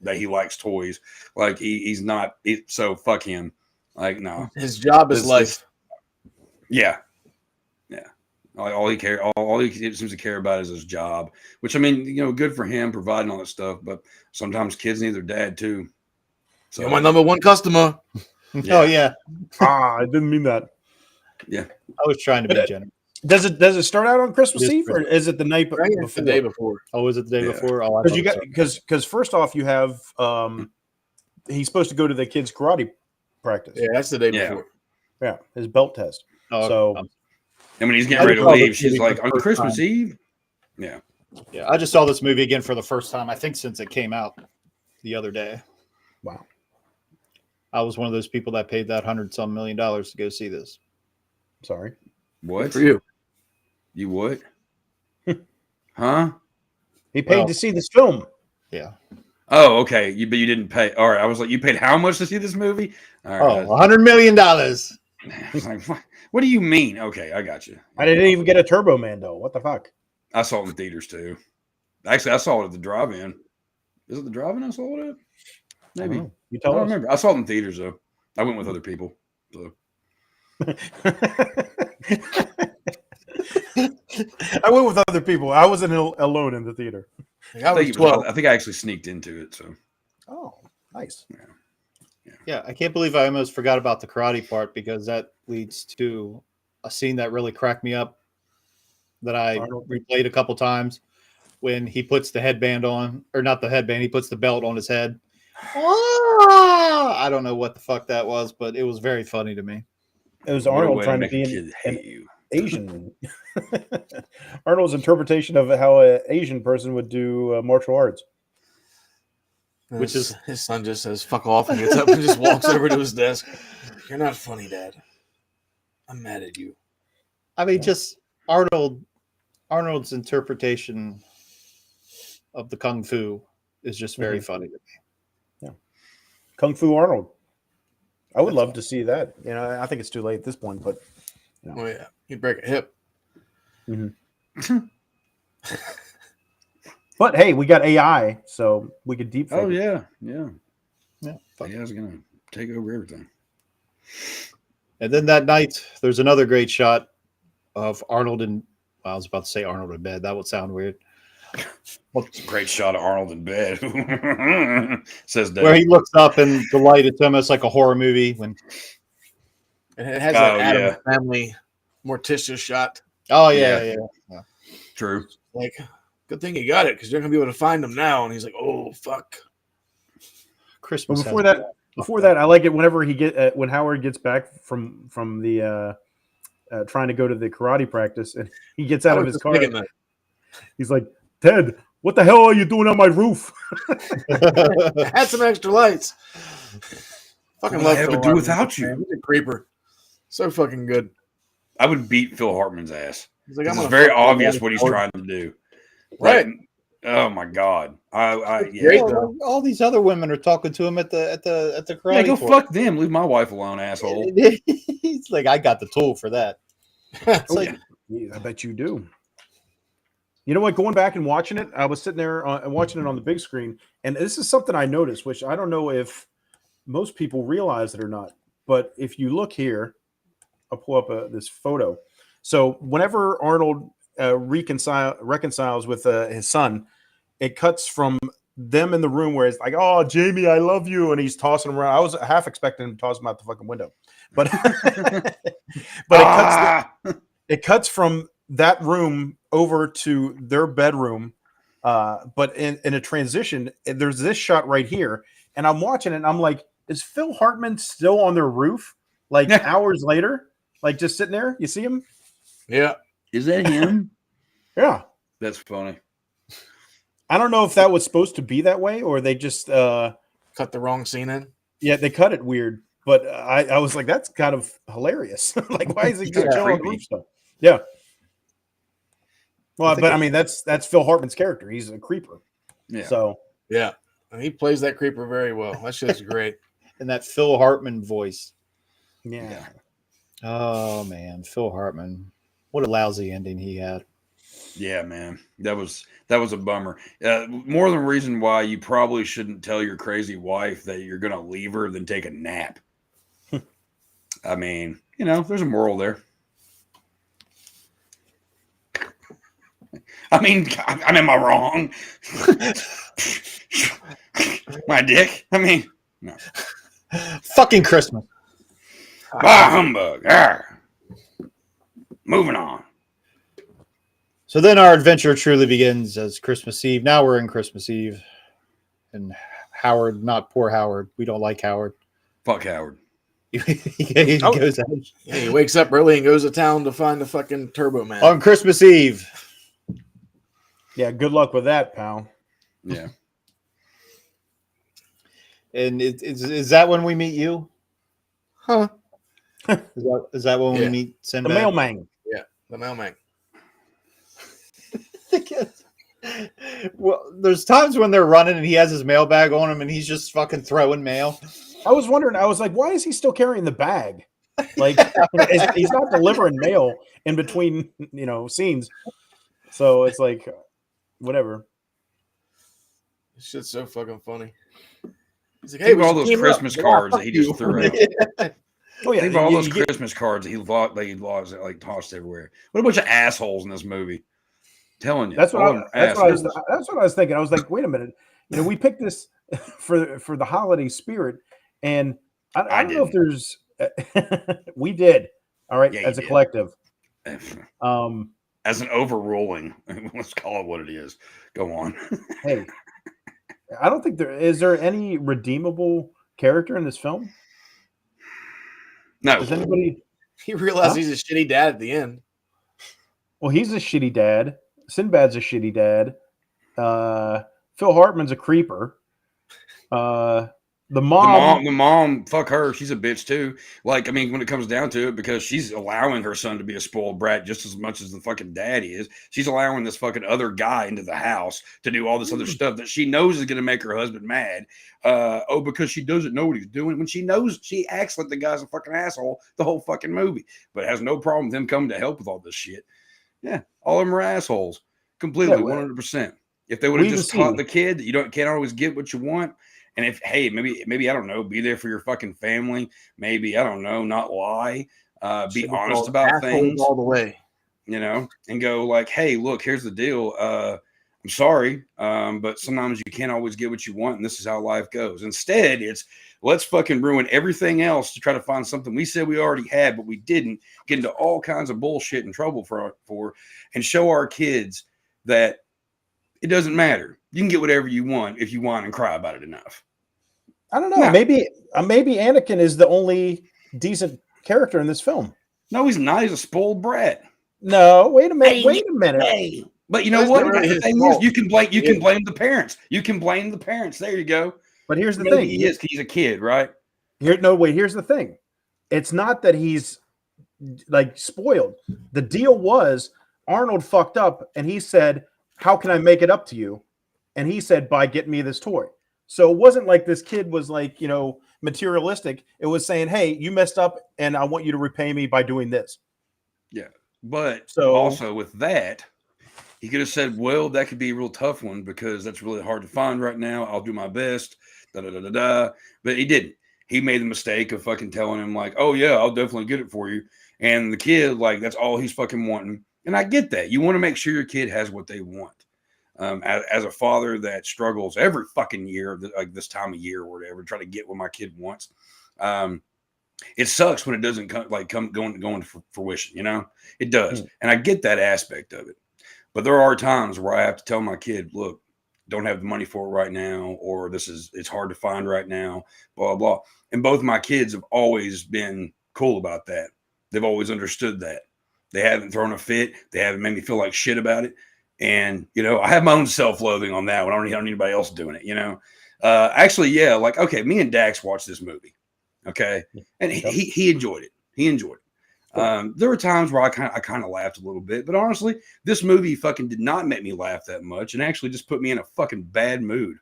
Speaker 6: that he likes toys. Like he's not. So fuck him. Like no.
Speaker 7: His job is life.
Speaker 6: Yeah. All he seems to care about is his job. Which I mean, good for him providing all that stuff. But sometimes kids need their dad too. So
Speaker 7: You're my number one customer.
Speaker 6: Yeah.
Speaker 5: Oh yeah,
Speaker 8: I didn't mean that.
Speaker 6: Yeah.
Speaker 5: I was trying to be generous.
Speaker 8: Does it start out on Christmas
Speaker 5: It is
Speaker 8: Eve or is it the night
Speaker 7: I think
Speaker 8: before?
Speaker 7: it's the day before.
Speaker 5: Oh, is it the day
Speaker 6: Yeah.
Speaker 5: before? Oh, I
Speaker 8: Because you
Speaker 5: thought
Speaker 8: got
Speaker 5: it was-
Speaker 8: because first off you have he's supposed to go to the kids' karate practice.
Speaker 7: Yeah, that's the day
Speaker 6: Yeah.
Speaker 7: before.
Speaker 8: Yeah, his belt test.
Speaker 5: Oh,
Speaker 8: So
Speaker 6: And when he's
Speaker 5: I
Speaker 6: getting ready to
Speaker 5: just saw
Speaker 6: leave,
Speaker 5: this
Speaker 6: she's
Speaker 5: movie
Speaker 6: like,
Speaker 5: for
Speaker 6: on
Speaker 5: the first
Speaker 6: Christmas
Speaker 5: time.
Speaker 6: Eve? Yeah.
Speaker 5: yeah, I just saw this movie again for the first time. I think since it came out the other day.
Speaker 8: wow.
Speaker 5: I was one of those people that paid that $100-some million to go see this.
Speaker 8: Sorry.
Speaker 6: What?
Speaker 7: For you.
Speaker 6: You what? Huh?
Speaker 8: He paid
Speaker 5: Well-
Speaker 8: to see this film.
Speaker 5: Yeah.
Speaker 6: Oh, okay. But you didn't pay. All right. I was like, you paid how much to see this movie? All right.
Speaker 5: Oh, $100 million.
Speaker 6: I was like, what do you mean? Okay, I got you.
Speaker 8: I didn't even get a Turbo Man though. What the fuck?
Speaker 6: I saw it in theaters too. Actually, I saw it at the drive-in. Is it the drive-in I saw it at? Maybe.
Speaker 8: Oh, you
Speaker 6: I
Speaker 8: tell
Speaker 6: don't
Speaker 8: us.
Speaker 6: remember. I saw it in theaters though. I went with other people. So
Speaker 8: I went with other people. I wasn't alone in the theater.
Speaker 7: I was 12.
Speaker 6: I think I actually sneaked into it. So
Speaker 8: Oh, nice.
Speaker 5: Yeah, I can't believe I almost forgot about the karate part because that leads to a scene that really cracked me up that I replayed a couple times when he puts the headband on, or not the headband, he puts the belt on his head. I don't know what the fuck that was, but it was very funny to me.
Speaker 8: It was
Speaker 6: what a
Speaker 8: Arnold
Speaker 6: way
Speaker 8: trying to
Speaker 6: make
Speaker 8: be
Speaker 6: a
Speaker 8: an
Speaker 6: kid hate you.
Speaker 8: Asian. Arnold's interpretation of how an Asian person would do martial arts.
Speaker 5: Which is
Speaker 7: his son just says "fuck off" and gets up and just walks over to his desk. You're not funny, Dad. I'm mad at you.
Speaker 5: I mean, just Arnold's interpretation of the kung fu is just very funny to me.
Speaker 8: Kung Fu Arnold. I would love to see that. You know, I think it's too late at this point, but
Speaker 7: Oh yeah, he'd break a hip.
Speaker 8: but hey, we got AI, so we could deep fake
Speaker 6: Oh
Speaker 8: it.
Speaker 6: yeah.
Speaker 5: Yeah.
Speaker 6: Yeah, it's gonna take over everything.
Speaker 5: And then that night, there's another great shot of Arnold in. I was about to say Arnold in bed. That would sound weird.
Speaker 6: It's a great shot of Arnold in bed. Says Dave.
Speaker 5: Where he looks up and the light. It's almost like a horror movie when.
Speaker 7: And it has that
Speaker 6: Oh,
Speaker 7: Adam
Speaker 6: yeah.
Speaker 7: family Morticia shot.
Speaker 5: Oh yeah,
Speaker 6: Yeah.
Speaker 5: yeah.
Speaker 6: True.
Speaker 7: Like, good thing you got it because you're gonna be able to find him now. And he's like, "Oh fuck."
Speaker 5: Christmas.
Speaker 8: But before that, I like it whenever when Howard gets back from the trying to go to the karate practice and he gets out of his car. He's like, "Ted, what the hell are you doing on my roof?"
Speaker 7: Had some extra lights. Fucking
Speaker 6: What
Speaker 7: love
Speaker 6: I ever
Speaker 7: Phil
Speaker 6: do
Speaker 7: Hartman,
Speaker 6: without you?
Speaker 7: man. He's a creeper. So fucking good.
Speaker 6: I would beat Phil Hartman's ass.
Speaker 7: He's like,
Speaker 6: It's
Speaker 7: I'm gonna
Speaker 6: very
Speaker 7: fuck your
Speaker 6: obvious
Speaker 7: wife.
Speaker 6: what he's trying to do.
Speaker 7: Right.
Speaker 6: Like, oh my god. Yeah.
Speaker 7: Great,
Speaker 5: Well,
Speaker 7: though.
Speaker 5: all these other women are talking to him at the karate.
Speaker 6: Yeah, go
Speaker 5: court.
Speaker 6: fuck them. Leave my wife alone, asshole.
Speaker 5: He's like, I got the tool for that. It's like,
Speaker 8: Yeah, I bet you do. You know what? Going back and watching it, I was sitting there and watching it on the big screen, and this is something I noticed, which I don't know if most people realize it or not. But if you look here, I'll pull up this photo. So whenever Arnold reconciles with his son, it cuts from them in the room where it's like, "Oh, Jamie, I love you," and he's tossing him around. I was half expecting him to toss him out the fucking window, but it cuts from that room over to their bedroom. But in a transition, there's this shot right here, and I'm watching it, and I'm like, "Is Phil Hartman still on their roof? Like hours later, like just sitting there? You see him?
Speaker 7: Yeah.
Speaker 6: Is that him?
Speaker 8: Yeah.
Speaker 6: That's funny.
Speaker 8: I don't know if that was supposed to be that way or they just
Speaker 7: cut the wrong scene in.
Speaker 8: Yeah, they cut it weird, but I was like, that's kind of hilarious. Like, why is he just chilling on the roof stuff? Yeah. Well, but I mean, that's Phil Hartman's character. He's a creeper.
Speaker 6: Yeah.
Speaker 8: So
Speaker 7: yeah, and he plays that creeper very well. That shit's great.
Speaker 5: And that Phil Hartman voice.
Speaker 8: Yeah.
Speaker 5: Oh man, Phil Hartman. What a lousy ending he had.
Speaker 6: Yeah, man, that was a bummer. More than a reason why you probably shouldn't tell your crazy wife that you're gonna leave her than take a nap. I mean, there's a moral there. I mean, am I wrong? My dick. I mean, no.
Speaker 5: Fucking Christmas.
Speaker 6: Bah humbug. Arr. Moving on.
Speaker 5: So then our adventure truly begins as Christmas Eve. Now we're in Christmas Eve. And Howard, not poor Howard. We don't like Howard.
Speaker 6: Fuck Howard.
Speaker 5: he goes out.
Speaker 7: Yeah, he wakes up early and goes to town to find the fucking Turbo Man.
Speaker 5: On Christmas Eve.
Speaker 8: Yeah, good luck with that, pal.
Speaker 6: Yeah.
Speaker 5: And is that when we meet you?
Speaker 7: Huh?
Speaker 5: Is that when we meet Sinbad?
Speaker 8: The mailman.
Speaker 7: Yeah, the mailman.
Speaker 5: Well, there's times when they're running and he has his mailbag on him and he's just fucking throwing mail.
Speaker 8: I was wondering, I was like, why is he still carrying the bag? Like, he's not delivering mail in between, scenes. So it's like, whatever.
Speaker 7: This shit's so fucking funny. He's like,
Speaker 6: hey, all those Christmas cards that he just threw out.
Speaker 8: Oh yeah,
Speaker 6: think of all those Christmas cards that he lost, like tossed everywhere. What a bunch of assholes in this movie. Telling you,
Speaker 8: that's what I was thinking. I was like, wait a minute, we picked this for the holiday spirit, and I don't know if there's. We did, all right, as a collective.
Speaker 6: As an overruling, let's call it what it is. Go on.
Speaker 8: Hey, I don't think there any redeemable character in this film.
Speaker 6: No.
Speaker 8: Does anybody?
Speaker 7: He realized he's a shitty dad at the end.
Speaker 8: Well, he's a shitty dad. Sinbad's a shitty dad. Phil Hartman's a creeper. The
Speaker 6: mom, fuck her. She's a bitch too. Like, I mean, when it comes down to it, because she's allowing her son to be a spoiled brat just as much as the fucking dad is. She's allowing this fucking other guy into the house to do all this other stuff that she knows is going to make her husband mad. Because she doesn't know what he's doing. When she knows, she acts like the guy's a fucking asshole the whole fucking movie, but has no problem with him coming to help with all this shit. Yeah, all of them are assholes. Completely, 100%. If they would have just taught the kid that you can't always get what you want, and if maybe I don't know, be there for your fucking family. Maybe I don't know, not lie. Be honest about things
Speaker 7: all the way,
Speaker 6: and go like, hey, look, here's the deal. I'm sorry, but sometimes you can't always get what you want, and this is how life goes. Instead, it's let's fucking ruin everything else to try to find something we said we already had, but we didn't, get into all kinds of bullshit and trouble for and show our kids that it doesn't matter. You can get whatever you want if you want and cry about it enough.
Speaker 8: I don't know. No. Maybe Anakin is the only decent character in this film.
Speaker 6: No, he's not. He's a spoiled brat.
Speaker 8: No, wait a minute.
Speaker 6: Hey. But you know what? The thing is, you can blame the parents. You can blame the parents. There you go.
Speaker 8: But here's the thing.
Speaker 6: He is because he's a kid, right?
Speaker 8: Here's the thing. It's not that he's like spoiled. The deal was Arnold fucked up and he said, how can I make it up to you? And he said, by getting me this toy. So it wasn't like this kid was like, materialistic. It was saying, hey, you messed up and I want you to repay me by doing this.
Speaker 6: Yeah. But also with that, he could have said, well, that could be a real tough one because that's really hard to find right now. I'll do my best. But he didn't. He made the mistake of fucking telling him like, oh yeah, I'll definitely get it for you. And the kid, like, that's all he's fucking wanting. And I get that. You want to make sure your kid has what they want. As a father that struggles every fucking year, like this time of year or whatever, try to get what my kid wants. It sucks when it doesn't go into fruition, it does. And I get that aspect of it. But there are times where I have to tell my kid, look, don't have the money for it right now, or it's hard to find right now, blah, blah. And both my kids have always been cool about that. They've always understood that. They haven't thrown a fit. They haven't made me feel like shit about it. And, I have my own self-loathing on that one. I don't need anybody else doing it, Actually, yeah, like, okay, me and Dax watched this movie, okay? And he enjoyed it. He enjoyed it. There were times where I kind of laughed a little bit, but honestly, this movie fucking did not make me laugh that much and actually just put me in a fucking bad mood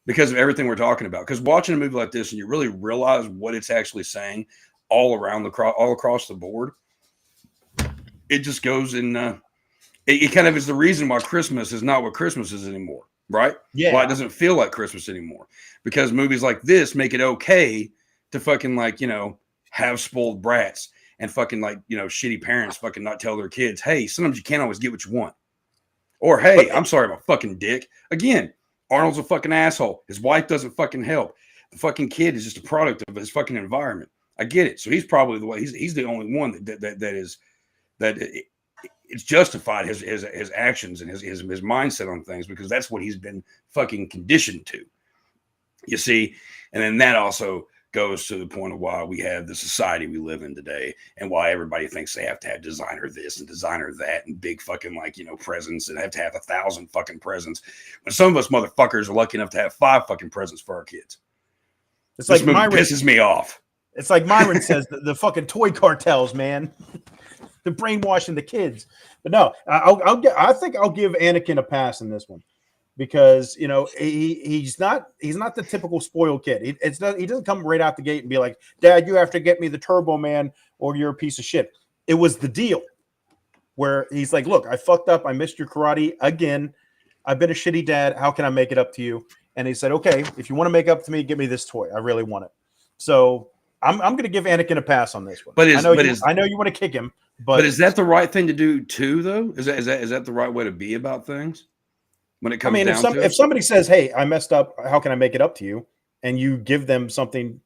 Speaker 6: because of everything we're talking about. Because watching a movie like this and you really realize what it's actually saying all across the board, it just goes in. It kind of is the reason why Christmas is not what Christmas is anymore, right?
Speaker 8: Yeah.
Speaker 6: Why it doesn't feel like Christmas anymore. Because movies like this make it okay to fucking have spoiled brats and fucking shitty parents fucking not tell their kids, hey, sometimes you can't always get what you want. Or, hey, I'm sorry, I'm a fucking dick. Again, Arnold's a fucking asshole. His wife doesn't fucking help. The fucking kid is just a product of his fucking environment. I get it. So he's probably the way. He's the only one it's justified his actions and his mindset on things, because that's what he's been fucking conditioned to. You see, and then that also goes to the point of why we have the society we live in today, and why everybody thinks they have to have designer this and designer that and big fucking presents, and have to have 1,000 fucking presents, when some of us motherfuckers are lucky enough to have 5 fucking presents for our kids.
Speaker 8: It's
Speaker 6: this
Speaker 8: like
Speaker 6: movie
Speaker 8: Myron
Speaker 6: pisses me off.
Speaker 8: It's like Myron says, the fucking toy cartels, man. They're brainwashing the kids. But no, I think I'll give Anakin a pass in this one, because he's not the typical spoiled kid. He doesn't come right out the gate and be like, Dad, you have to get me the Turbo Man or you're a piece of shit. It was the deal where he's like, look, I fucked up. I missed your karate again. I've been a shitty dad. How can I make it up to you? And he said, okay, if you want to make up to me, give me this toy. I really want it. So I'm going to give Anakin a pass on this one.
Speaker 6: But
Speaker 8: I know you want to kick him, but
Speaker 6: is that the right thing to do too, though? Is that the right way to be about things? When it comes down to it?
Speaker 8: If somebody says, hey, I messed up, how can I make it up to you? And you give them something,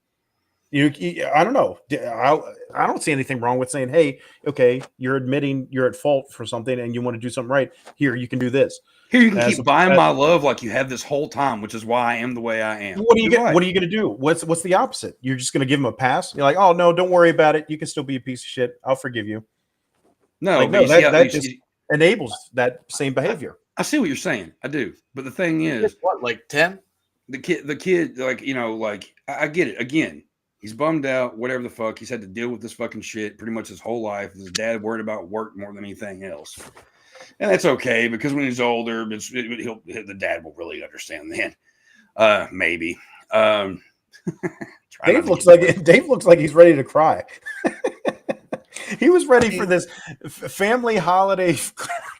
Speaker 8: I don't know. I don't see anything wrong with saying, hey, okay, you're admitting you're at fault for something and you want to do something right. Here, you can do this.
Speaker 6: Here, you can keep buying my love like you have this whole time, which is why I am the way I am.
Speaker 8: What are you going to do? What's the opposite? You're just going to give him a pass? You're like, oh, no, don't worry about it. You can still be a piece of shit. I'll forgive you.
Speaker 6: No,
Speaker 8: that just enables that same behavior.
Speaker 6: I see what you're saying. I do. But the thing is,
Speaker 7: what, like 10?
Speaker 6: The kid, I get it. Again, he's bummed out, whatever the fuck. He's had to deal with this fucking shit pretty much his whole life. His dad worried about work more than anything else. And that's okay, because when he's older, the dad will really understand then. Maybe.
Speaker 8: Dave looks like he's ready to cry. He was ready for this family holiday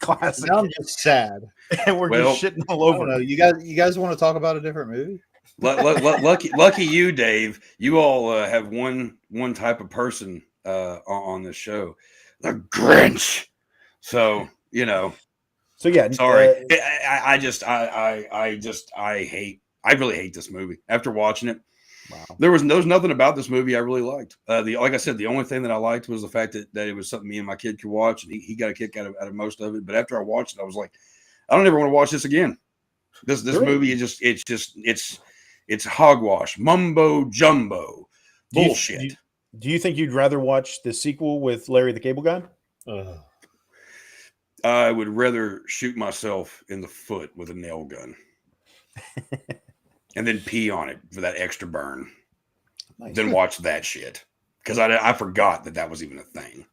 Speaker 8: classic.
Speaker 5: Now I'm just sad,
Speaker 8: and we're just shitting all over.
Speaker 5: You guys want to talk about a different movie?
Speaker 6: Lucky you, Dave. You all have one type of person on this show, the Grinch. So
Speaker 8: So yeah,
Speaker 6: sorry. I really hate this movie. After watching it, wow. There was nothing about this movie I really liked. Like I said, the only thing that I liked was the fact that it was something me and my kid could watch, and he got a kick out of most of it. But after I watched it, I was like, I don't ever want to watch this again. This movie is it's hogwash, mumbo jumbo, bullshit.
Speaker 8: Do you think you'd rather watch the sequel with Larry the Cable Guy?
Speaker 6: I would rather shoot myself in the foot with a nail gun. And then pee on it for that extra burn.
Speaker 8: Nice.
Speaker 6: Then watch that shit, because I forgot that was even a thing.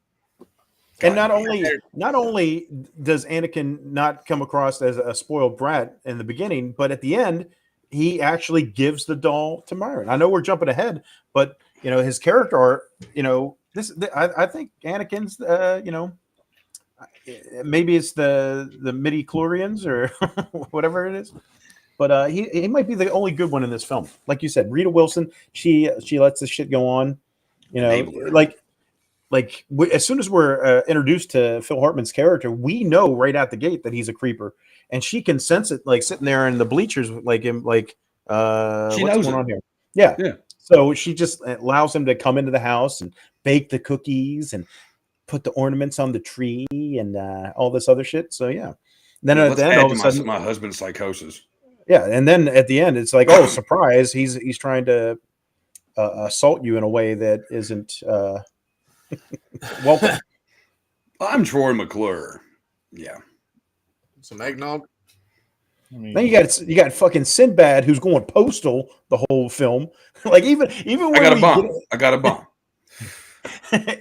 Speaker 8: And not only does Anakin not come across as a spoiled brat in the beginning, but at the end he actually gives the doll to Myron. I know we're jumping ahead, but his character art. I think Anakin's maybe it's the midi-chlorians or whatever it is. But he might be the only good one in this film. Like you said, Rita Wilson, she lets this shit go on. As soon as we're introduced to Phil Hartman's character, we know right out the gate that he's a creeper, and she can sense it, like sitting there in the bleachers, she knows what's going on here. Yeah. So she just allows him to come into the house and bake the cookies and put the ornaments on the tree and all this other shit. So yeah. Then at the end, all of a sudden,
Speaker 6: my husband's psychosis.
Speaker 8: Yeah, and then at the end, it's like, oh, surprise! He's trying to assault you in a way that isn't welcome.
Speaker 6: I'm Troy McClure. Yeah,
Speaker 7: some eggnog.
Speaker 8: Then you got fucking Sinbad, who's going postal the whole film. Like even when
Speaker 6: I got a bomb.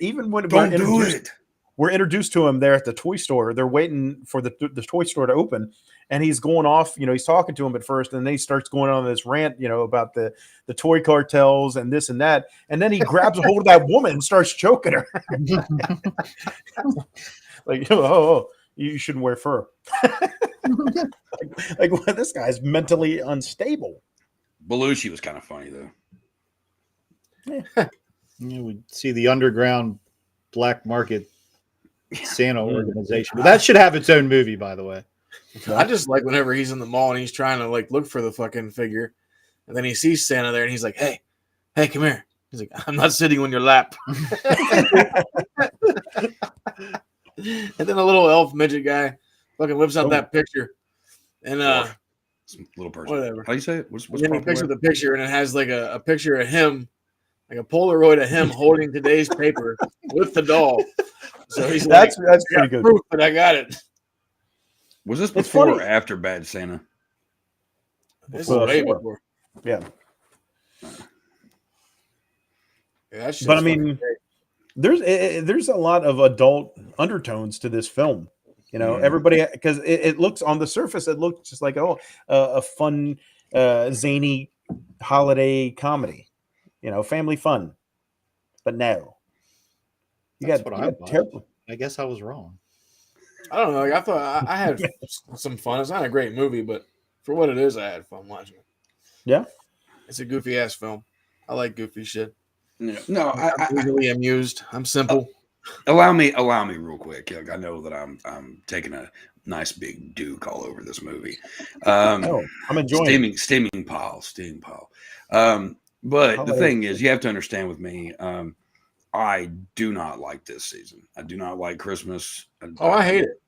Speaker 8: Even when
Speaker 6: don't
Speaker 8: we're introduced to him there at the toy store. They're waiting for the toy store to open, and he's going off. He's talking to him at first, and then he starts going on this rant, about the toy cartels and this and that. And then he grabs a hold of that woman and starts choking her. Like, oh, you shouldn't wear fur. like this guy's mentally unstable.
Speaker 6: Belushi was kind of funny though.
Speaker 5: Yeah. We see the underground black market Santa organization. But that should have its own movie, by the way.
Speaker 7: I just like whenever he's in the mall and he's trying to look for the fucking figure, and then he sees Santa there and he's like, hey, come here. He's like, I'm not sitting on your lap. And then a little elf midget guy fucking whips out that picture. And
Speaker 6: little person.
Speaker 7: whatever.
Speaker 6: How do you say it? What's
Speaker 7: And then he
Speaker 6: popular?
Speaker 7: picks up the picture and it has like a picture of him, like a Polaroid of him holding today's paper with the doll. So he's
Speaker 8: That's
Speaker 7: like,
Speaker 8: pretty good.
Speaker 7: proof that I got it.
Speaker 6: Was this
Speaker 8: It's
Speaker 6: before
Speaker 8: funny.
Speaker 6: or after Bad Santa?
Speaker 7: This
Speaker 8: Before.
Speaker 7: is way before.
Speaker 8: Yeah.
Speaker 7: Yeah, that shit's
Speaker 8: But I
Speaker 7: fucking
Speaker 8: mean,
Speaker 7: great.
Speaker 8: there's a lot of adult undertones to this film. You know, everybody, because it looks on the surface, it looks just like a fun, zany holiday comedy. You know, family fun. But no,
Speaker 5: That's what I thought.
Speaker 8: terrible.
Speaker 5: I guess I was wrong.
Speaker 7: I don't know. Like, I thought I had some fun. It's not a great movie, but for what it is, I had fun watching it.
Speaker 8: Yeah,
Speaker 7: it's a goofy ass film. I like goofy shit.
Speaker 6: No,
Speaker 7: I'm easily amused. I'm simple.
Speaker 6: Allow me real quick. Like, I know that I'm taking a nice big duke all over this movie.
Speaker 8: I'm enjoying
Speaker 6: steaming pile. But the thing is, you have to understand with me. I do not like this season. I do not like Christmas.
Speaker 7: I hate it.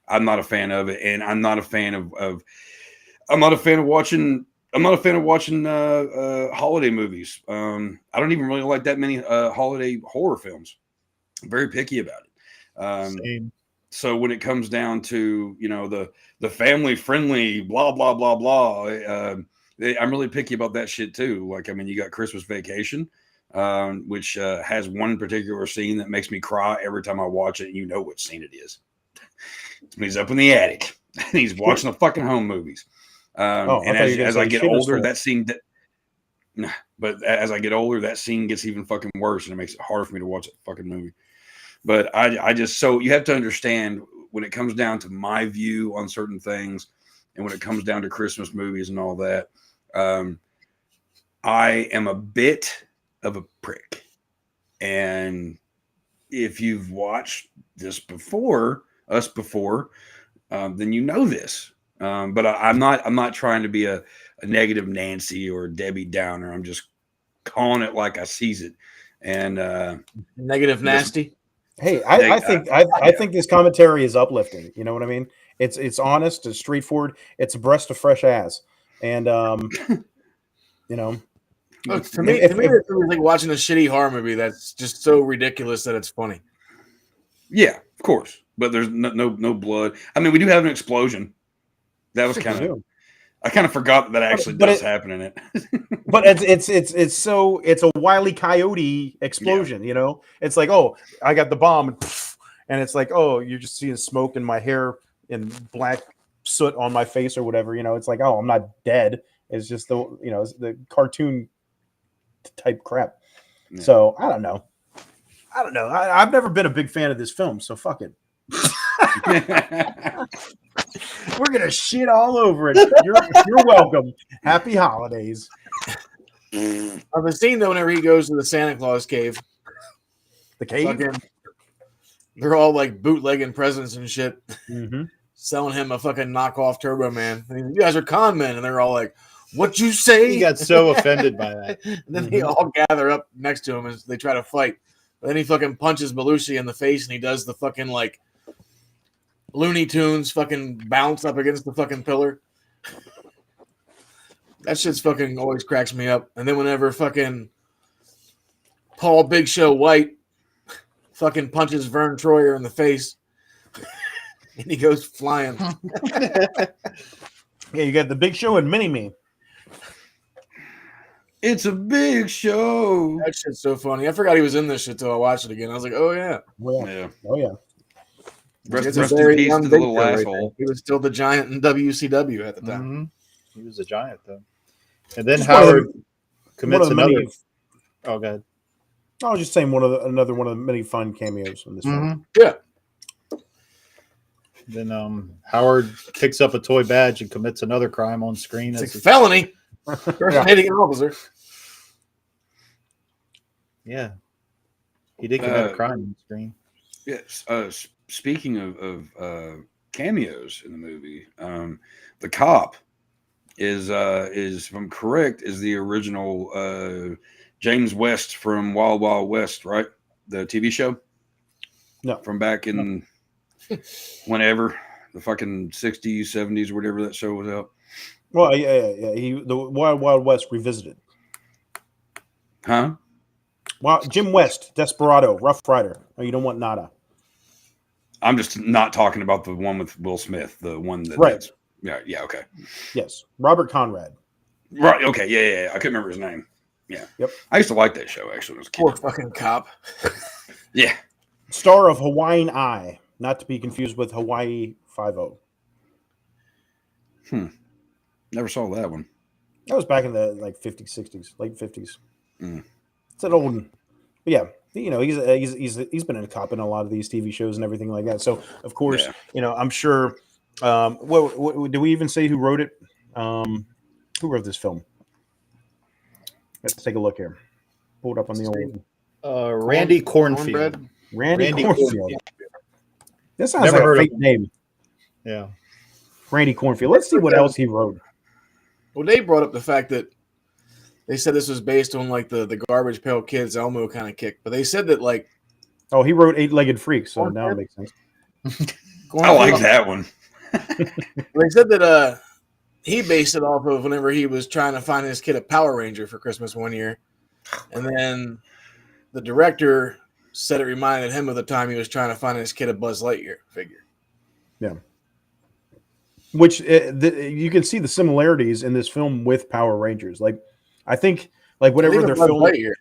Speaker 6: I'm not a fan of it, and I'm not a fan of I'm not a fan of watching holiday movies. I don't even really like that many holiday horror films. I'm very picky about it. So when it comes down to, you know, the family friendly blah blah blah blah, I'm really picky about that shit too. Like, I mean, you got Christmas Vacation, which has one particular scene that makes me cry every time I watch it. And you know what scene it is. He's up in the attic and he's watching the fucking home movies. And as I get older, that scene but as I get older, that scene gets even fucking worse, and it makes it harder for me to watch that fucking movie. But I just, so you have to understand, when it comes down to my view on certain things, and when it comes down to Christmas movies and all that, I am a bit of a prick. And if you've watched this before, then you know this. But I'm not trying to be a negative Nancy or a Debbie Downer. I'm just calling it like I sees it. And
Speaker 7: negative nasty.
Speaker 8: Hey, I think this commentary is uplifting. You know what I mean? It's honest, it's straightforward, it's a breast of fresh ass, and you know.
Speaker 7: Look, for me, it's like watching a shitty horror movie that's just so ridiculous that it's funny.
Speaker 6: Yeah, of course, but there's no blood. I mean, we do have an explosion. That was kind of. I kind of forgot that actually does happen in it.
Speaker 8: But it's a Wile E. Coyote explosion, you know? It's like, oh, I got the bomb, and it's like, oh, you're just seeing smoke and my hair and black soot on my face or whatever, you know? It's like, oh, I'm not dead. It's just it's the cartoon type crap. Yeah. So I don't know. I've never been a big fan of this film, so fuck it. We're gonna shit all over it. You're welcome. Happy holidays.
Speaker 7: The scene though, whenever he goes to the Santa Claus cave, they're all like bootlegging presents and shit, selling him a fucking knockoff Turbo Man. You guys are con men, and they're all like, "What you say?"
Speaker 5: He got so offended by that.
Speaker 7: And then they all gather up next to him as they try to fight. But then he fucking punches Belushi in the face, and he does the fucking like Looney Tunes fucking bounce up against the fucking pillar. That shit's fucking always cracks me up. And then whenever fucking Paul Big Show White fucking punches Vern Troyer in the face and he goes flying.
Speaker 8: Yeah, you got the Big Show and Mini-Me.
Speaker 6: It's a big show.
Speaker 7: That shit's so funny. I forgot he was in this shit till I watched it again. I was like, oh yeah.
Speaker 8: Well, yeah. Oh yeah.
Speaker 6: Rest in peace to the little asshole.
Speaker 7: He was still the giant in WCW at the time.
Speaker 5: He was a giant though. And then Howard commits another. Oh, God.
Speaker 8: I was just saying another one of the many fun cameos in this film.
Speaker 7: Yeah.
Speaker 5: Then Howard picks up a toy badge and commits another crime on screen.
Speaker 7: It's a felony. Impersonating an officer.
Speaker 5: Yeah. He did commit a crime on screen.
Speaker 6: Yes. Speaking of cameos in the movie, the cop is, if I'm correct, is the original James West from Wild Wild West, right? The TV show.
Speaker 8: No,
Speaker 6: from back in whenever the fucking 60s, 70s, whatever that show was out.
Speaker 8: Well, yeah. The Wild Wild West revisited.
Speaker 6: Huh?
Speaker 8: Well, Jim West, Desperado, Rough Rider. Oh, you don't want nada.
Speaker 6: I'm just not talking about the one with Will Smith, the one that
Speaker 8: right.
Speaker 6: Yeah, okay.
Speaker 8: Yes, Robert Conrad.
Speaker 6: Right, okay, yeah. I couldn't remember his name. Yeah.
Speaker 8: Yep.
Speaker 6: I used to like that show actually when I was a kid.
Speaker 7: Poor fucking cop.
Speaker 6: Yeah.
Speaker 8: Star of Hawaiian Eye, not to be confused with Hawaii Five-0.
Speaker 6: Never saw that one.
Speaker 8: That was back in the 50s, 60s, late 50s.
Speaker 6: Mm.
Speaker 8: It's an old one. But yeah, he's been a cop in a lot of these TV shows and everything like that. So of course, I'm sure. What do we even say who wrote it? Who wrote this film? Let's take a look here. Pull it up on the old.
Speaker 5: Randy Cornfield.
Speaker 8: Randy Cornfield. That sounds like a fake name.
Speaker 5: Yeah.
Speaker 8: Randy Cornfield. Let's see what else he wrote.
Speaker 7: Well, they brought up the fact that they said this was based on like the Garbage Pail Kids Elmo kind of kick, but they said that like,
Speaker 8: oh, he wrote Eight-Legged Freak, so now it makes sense.
Speaker 6: I like that one.
Speaker 7: They said that he based it off of whenever he was trying to find his kid a Power Ranger for Christmas one year, and then the director said it reminded him of the time he was trying to find his kid a Buzz Lightyear figure.
Speaker 8: Yeah. Which you can see the similarities in this film with Power Rangers. Like, I think, like whenever they're filming,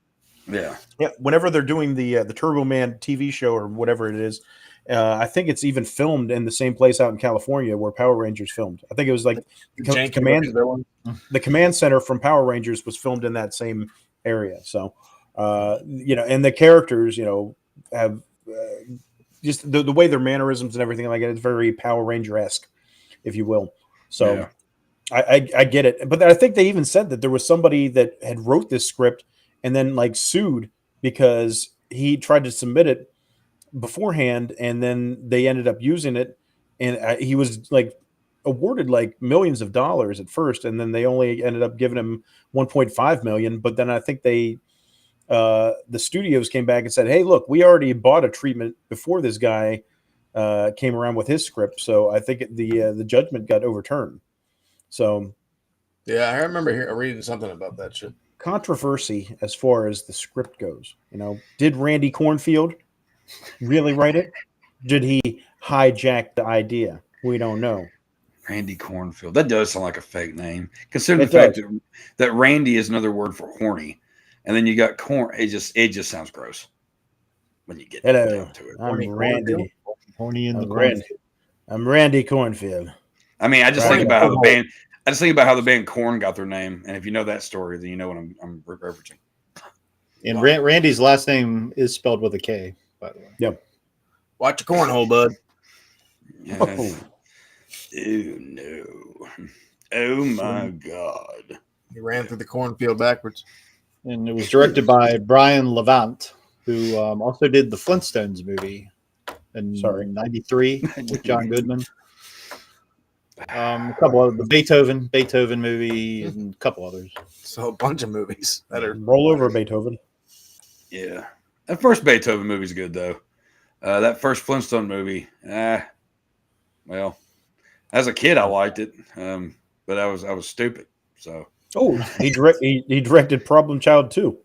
Speaker 6: yeah,
Speaker 8: whenever they're doing the Turbo Man TV show or whatever it is, I think it's even filmed in the same place out in California where Power Rangers filmed. I think it was like the command center from Power Rangers was filmed in that same area. So, and the characters, have just the way their mannerisms and everything like that. It's very Power Ranger-esque, if you will. So
Speaker 6: yeah.
Speaker 8: I get it. But I think they even said that there was somebody that had wrote this script and then like sued because he tried to submit it beforehand and then they ended up using it. And he was like awarded like millions of dollars at first. And then they only ended up giving him 1.5 million. But then I think the studios came back and said, hey, look, we already bought a treatment before this guy came around with his script. So I think the judgment got overturned. So,
Speaker 7: yeah, I remember reading something about that shit.
Speaker 8: Controversy as far as the script goes. Did Randy Cornfield really write it? Did he hijack the idea? We don't know.
Speaker 6: Randy Cornfield. That does sound like a fake name. Considering the fact that Randy is another word for horny, and then you got corn. It just sounds gross when you get down to it.
Speaker 8: I'm Randy.
Speaker 5: Horny in the cornfield.
Speaker 8: I'm Randy Cornfield.
Speaker 6: I mean, I just think about how the band. I just think about how the band Korn got their name, and if you know that story, then you know what I'm referencing.
Speaker 5: And Randy's last name is spelled with a K, by the way.
Speaker 8: Yep.
Speaker 7: Watch your cornhole, bud.
Speaker 6: Yes. Oh no! Oh my God!
Speaker 7: He ran through the cornfield backwards.
Speaker 5: And it was directed by Brian Levant, who also did the Flintstones movie in '93 with John Goodman. A couple of the Beethoven movie, and a couple others.
Speaker 7: So a bunch of movies that are
Speaker 8: roll over Beethoven.
Speaker 6: Yeah, that first Beethoven movie's good though. That first Flintstone movie, well, as a kid I liked it, but I was stupid. So
Speaker 8: he directed Problem Child 2.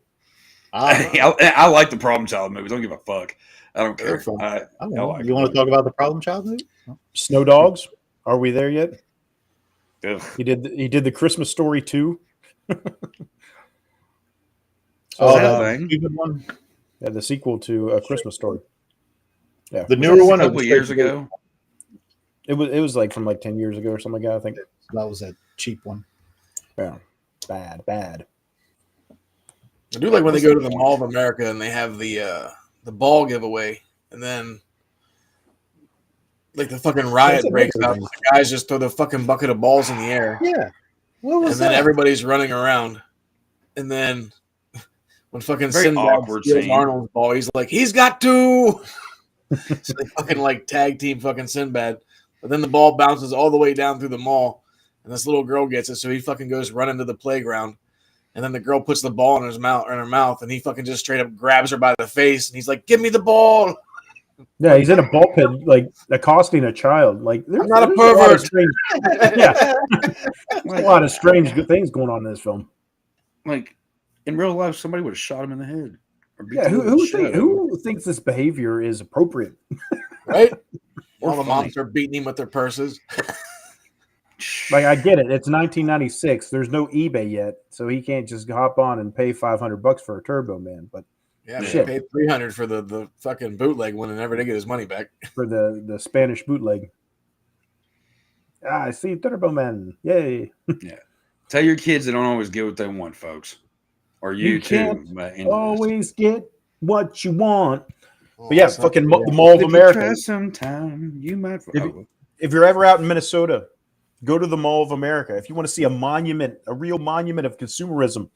Speaker 6: I like the Problem Child movies. Don't give a fuck. I don't care. I like
Speaker 5: you want to talk about the Problem Child movie?
Speaker 8: Snow Dogs. Are we there yet?
Speaker 6: Ugh.
Speaker 8: He did the Christmas Story 2.
Speaker 5: The stupid one.
Speaker 8: Yeah, the sequel to A Christmas Story. Yeah,
Speaker 5: the newer one.
Speaker 6: A couple years ago.
Speaker 8: It was like from like 10 years ago or something like that. I think
Speaker 5: that was that cheap one.
Speaker 8: Yeah, bad.
Speaker 7: I do like when they go to the Mall of America and they have the ball giveaway, and then like the fucking riot breaks out. The guys just throw the fucking bucket of balls in the air.
Speaker 5: Yeah. What was
Speaker 7: and
Speaker 5: that?
Speaker 7: then everybody's running around. And then when fucking
Speaker 6: Very awkward
Speaker 7: steals
Speaker 6: scene.
Speaker 7: Arnold's ball, he's like, he's got two. So they fucking like tag team fucking Sinbad. But then the ball bounces all the way down through the mall. And this little girl gets it. So he fucking goes running to the playground. And then the girl puts the ball in his mouth, or in her mouth, and he fucking just straight up grabs her by the face, and he's like, "Give me the ball."
Speaker 8: Yeah, he's in a ball pit, like accosting a child. Like,
Speaker 7: I'm not a
Speaker 8: there's
Speaker 7: pervert.
Speaker 8: lot of strange, yeah, there's a lot of strange good things going on in this film.
Speaker 6: Like in real life, somebody would have shot him in the head. Or beat
Speaker 8: Yeah,
Speaker 6: the living shit out of him.
Speaker 8: who thinks this behavior is appropriate?
Speaker 7: Right?
Speaker 6: Or
Speaker 7: All the
Speaker 6: funny.
Speaker 7: moms are beating him with their purses.
Speaker 8: Like, I get it. It's 1996. There's no eBay yet, so he can't just hop on and pay $500 for a Turbo Man. But
Speaker 7: Yeah,
Speaker 8: Shit.
Speaker 7: they paid $300 for the fucking bootleg one and never did get his money back.
Speaker 8: for the Spanish bootleg, I see Turbo Man. Yay!
Speaker 6: Yeah. Tell your kids they don't always get what they want, folks. Or you too.
Speaker 8: can't
Speaker 6: into this.
Speaker 8: Always get what you want.
Speaker 7: Oh,
Speaker 8: But yeah,
Speaker 7: that's not
Speaker 8: fucking
Speaker 7: good.
Speaker 8: the Mall of
Speaker 6: If you
Speaker 8: America.
Speaker 6: try sometime, you might.
Speaker 8: If you're ever out in Minnesota, go to the Mall of America. If you want to see a monument, a real monument of consumerism,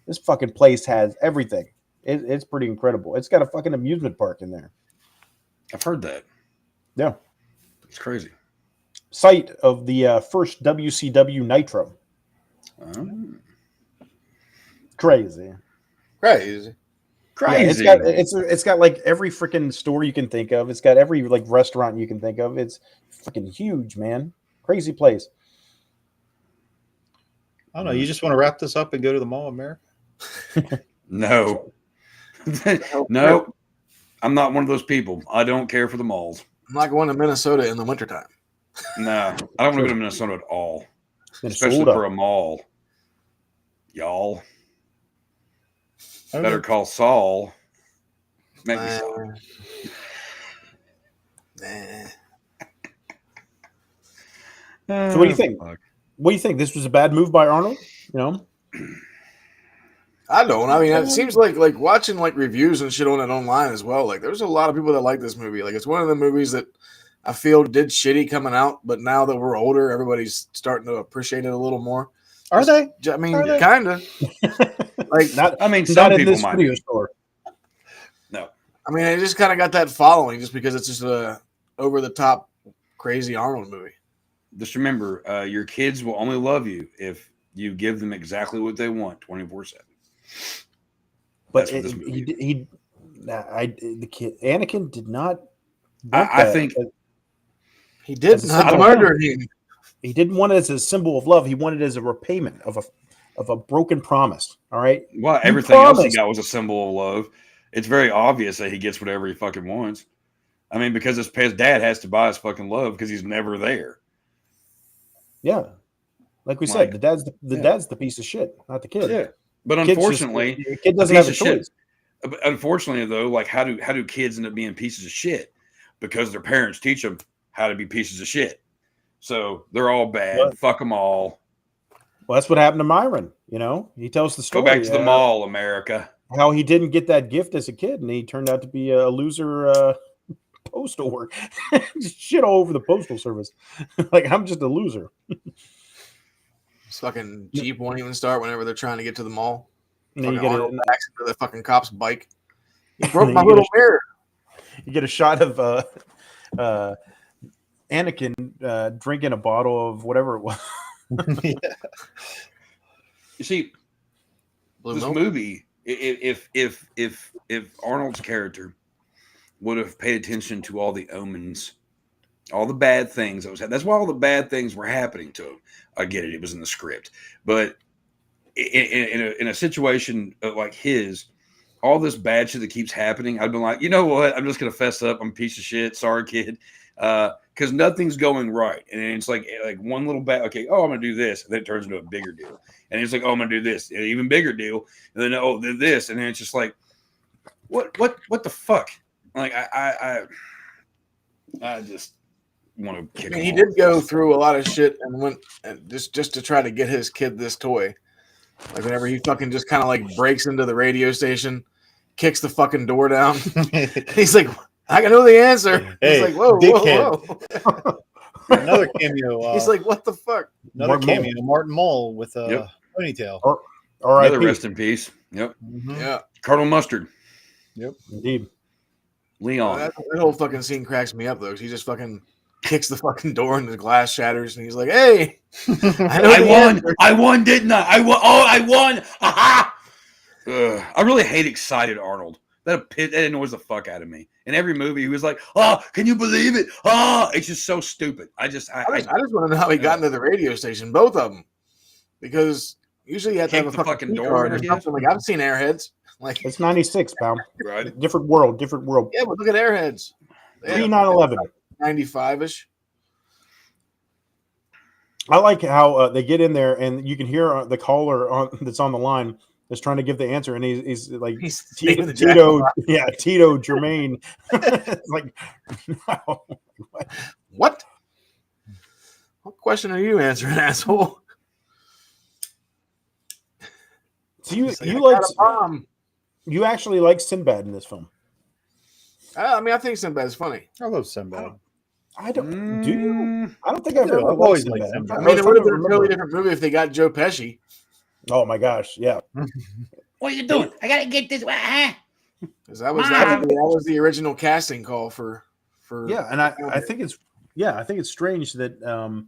Speaker 8: this fucking place has everything. It's pretty incredible. It's got a fucking amusement park in there.
Speaker 6: I've heard that.
Speaker 8: Yeah.
Speaker 6: It's crazy.
Speaker 8: Site of the first WCW Nitro. Crazy.
Speaker 7: Crazy.
Speaker 6: Crazy.
Speaker 8: Yeah, it's got like every freaking store you can think of. It's got every like restaurant you can think of. It's fucking huge, man. Crazy place.
Speaker 5: I don't know. You just want to wrap this up and go to the Mall of America?
Speaker 6: No. No. I'm not one of those people. I don't care for the malls.
Speaker 7: I'm not going to Minnesota in the wintertime.
Speaker 6: No. I don't want to go to Minnesota at all. Especially
Speaker 8: Minnesota.
Speaker 6: for a mall. Y'all.
Speaker 5: I don't
Speaker 6: Better
Speaker 5: know.
Speaker 6: call Saul. Make me Saul.
Speaker 8: So what do you think? What do you think? This was a bad move by Arnold? You know?
Speaker 7: I don't. I mean, it seems like watching like reviews and shit on it online as well. Like, there's a lot of people that like this movie. Like, it's one of the movies that I feel did shitty coming out, but now that we're older, everybody's starting to appreciate it a little more.
Speaker 5: Are they?
Speaker 7: I mean,
Speaker 5: Are they?
Speaker 7: kind of. Like,
Speaker 8: Not,
Speaker 6: I mean,
Speaker 8: not
Speaker 6: some
Speaker 8: in
Speaker 6: people
Speaker 8: this
Speaker 6: might
Speaker 8: video
Speaker 6: be.
Speaker 8: store.
Speaker 6: No.
Speaker 7: I mean, it just kind of got that following just because it's just a over the top, crazy Arnold movie.
Speaker 6: Just remember, your kids will only love you if you give them exactly what they want 24/7.
Speaker 8: But
Speaker 6: That's what this movie is.
Speaker 8: the kid Anakin did not.
Speaker 6: I think
Speaker 7: He did
Speaker 8: As a
Speaker 7: not
Speaker 8: symbol-
Speaker 7: murder him.
Speaker 8: he didn't want it as a symbol of love. He wanted it as a repayment of a broken promise. All right.
Speaker 6: well,
Speaker 8: You
Speaker 6: everything else he
Speaker 8: promised.
Speaker 6: got was a symbol of love. It's very obvious that he gets whatever he fucking wants. I mean, because his dad has to buy his fucking love because he's never there.
Speaker 8: Yeah. Like we said, the dad's the piece of shit, not the kid.
Speaker 6: Yeah. But
Speaker 8: Kid's just-
Speaker 6: unfortunately,
Speaker 8: the kid doesn't
Speaker 6: a
Speaker 8: have a
Speaker 6: piece of shit.
Speaker 8: choice.
Speaker 6: But unfortunately, though, like how do kids end up being pieces of shit? Because their parents teach them how to be pieces of shit. So they're all bad.
Speaker 8: What?
Speaker 6: Fuck them all.
Speaker 8: Well, that's what happened to Myron. You know, he tells the
Speaker 6: Go
Speaker 8: story.
Speaker 6: back to the mall, America.
Speaker 8: How he didn't get that gift as a kid, and he turned out to be a loser postal worker. Just shit all over the postal service. Like, I'm just a loser.
Speaker 7: His fucking Jeep won't even start whenever they're trying to get to the mall.
Speaker 8: And then
Speaker 7: Fucking
Speaker 8: you get
Speaker 7: Arnold
Speaker 8: a,
Speaker 7: backs into the fucking cop's bike. He broke
Speaker 8: then
Speaker 7: my
Speaker 8: you get
Speaker 7: little mirror.
Speaker 8: you get a shot of Anakin drinking a bottle of whatever it was.
Speaker 5: Yeah.
Speaker 6: You see,
Speaker 7: Blue
Speaker 6: this
Speaker 7: milk.
Speaker 6: movie, if Arnold's character would have paid attention to all the omens, all the bad things that was that's why all the bad things were happening to him. I get it; it was in the script, but in a situation like his, all this bad shit that keeps happening, I've been like, you know what? I'm just gonna fess up. I'm a piece of shit. Sorry, kid. Because nothing's going right, and it's like one little bad. Okay, oh, I'm gonna do this, and then it turns into a bigger deal, and it's like, oh, I'm gonna do this, an even bigger deal, and then oh, this, and then it's just like, what the fuck? Like I just want to kick.
Speaker 7: I mean,
Speaker 6: him
Speaker 7: he
Speaker 6: off.
Speaker 7: did go through a lot of shit and went and just to try to get his kid this toy. Like whenever he fucking just kind of like breaks into the radio station, kicks the fucking door down. He's like, I know the answer.
Speaker 5: Hey,
Speaker 7: He's like, whoa,
Speaker 5: dickhead.
Speaker 7: whoa.
Speaker 5: Another cameo.
Speaker 7: He's like, what the fuck?
Speaker 5: another
Speaker 8: Martin
Speaker 5: cameo. Martin Mull with a
Speaker 6: Yep.
Speaker 5: ponytail.
Speaker 8: All
Speaker 6: Another
Speaker 8: right,
Speaker 6: rest in peace. Yep,
Speaker 5: Mhm.
Speaker 7: Yeah.
Speaker 6: Colonel Mustard,
Speaker 8: indeed.
Speaker 6: Leon.
Speaker 7: That whole fucking scene cracks me up though. 'Cause he just fucking kicks the fucking door and the glass shatters, and he's like, "Hey,
Speaker 6: I won, didn't I? I won. Oh, I won! Aha!" I really hate excited Arnold. That annoys the fuck out of me. In every movie, he was like, "Oh, can you believe it? Oh, it's just so stupid." I just want
Speaker 7: to know how he got into the radio station, both of them, because usually you have to have a fucking door or something. Like I've seen Airheads. Like
Speaker 8: it's 96, pal.
Speaker 6: Right.
Speaker 8: Different world.
Speaker 7: Yeah, but look at Airheads.
Speaker 8: Pre 9/11.
Speaker 7: 95-ish.
Speaker 8: I like how they get in there and you can hear the caller that's on the line is trying to give the answer, and he's like Tito Germain. It's like, no.
Speaker 7: What question are you answering, asshole?
Speaker 8: So you actually like Sinbad in this film?
Speaker 7: I mean, I think Sinbad's funny.
Speaker 5: I love Sinbad.
Speaker 8: I don't. Do you? I don't think I've ever
Speaker 5: always
Speaker 8: liked
Speaker 7: liked
Speaker 8: Sinbad.
Speaker 7: I mean, it would have been a totally different movie if they got Joe Pesci.
Speaker 8: Oh my gosh! Yeah.
Speaker 2: What are you doing? I gotta get this.
Speaker 7: Because that was the original casting call for.
Speaker 8: Yeah, and I think it's strange that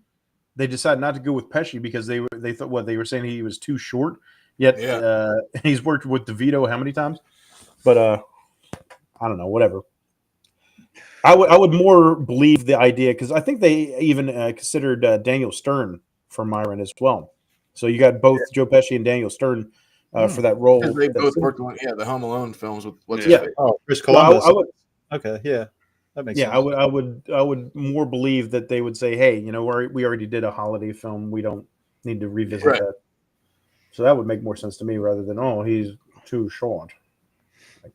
Speaker 8: they decided not to go with Pesci because they thought they were saying he was too short. Yet he's worked with DeVito how many times? But I don't know. Whatever. I would more believe the idea because I think they even considered Daniel Stern for Myron as well. So you got both Joe Pesci and Daniel Stern for that role.
Speaker 7: They both worked on the Home Alone films with what's
Speaker 5: Chris Columbus.
Speaker 8: Well,
Speaker 5: okay, yeah, that makes sense.
Speaker 8: I would more believe that they would say, hey, we already did a holiday film. We don't need to revisit that. So that would make more sense to me rather than he's too short. Like,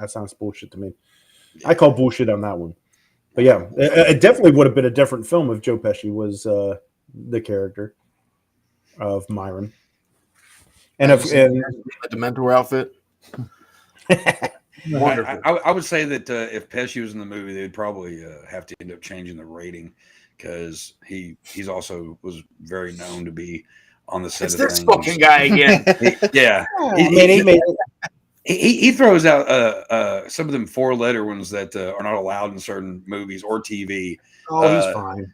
Speaker 8: that sounds bullshit to me. I call bullshit on that one. But yeah, it definitely would have been a different film if Joe Pesci was the character of Myron. And
Speaker 7: the Dementor outfit.
Speaker 6: Wonderful. I would say that if Pesci was in the movie, they'd probably have to end up changing the rating because he's also was very known to be on the set
Speaker 7: it's
Speaker 6: of
Speaker 7: this
Speaker 6: things.
Speaker 7: Fucking guy again.
Speaker 6: He throws out some of them 4-letter ones that are not allowed in certain movies or TV.
Speaker 8: Oh, he's fine.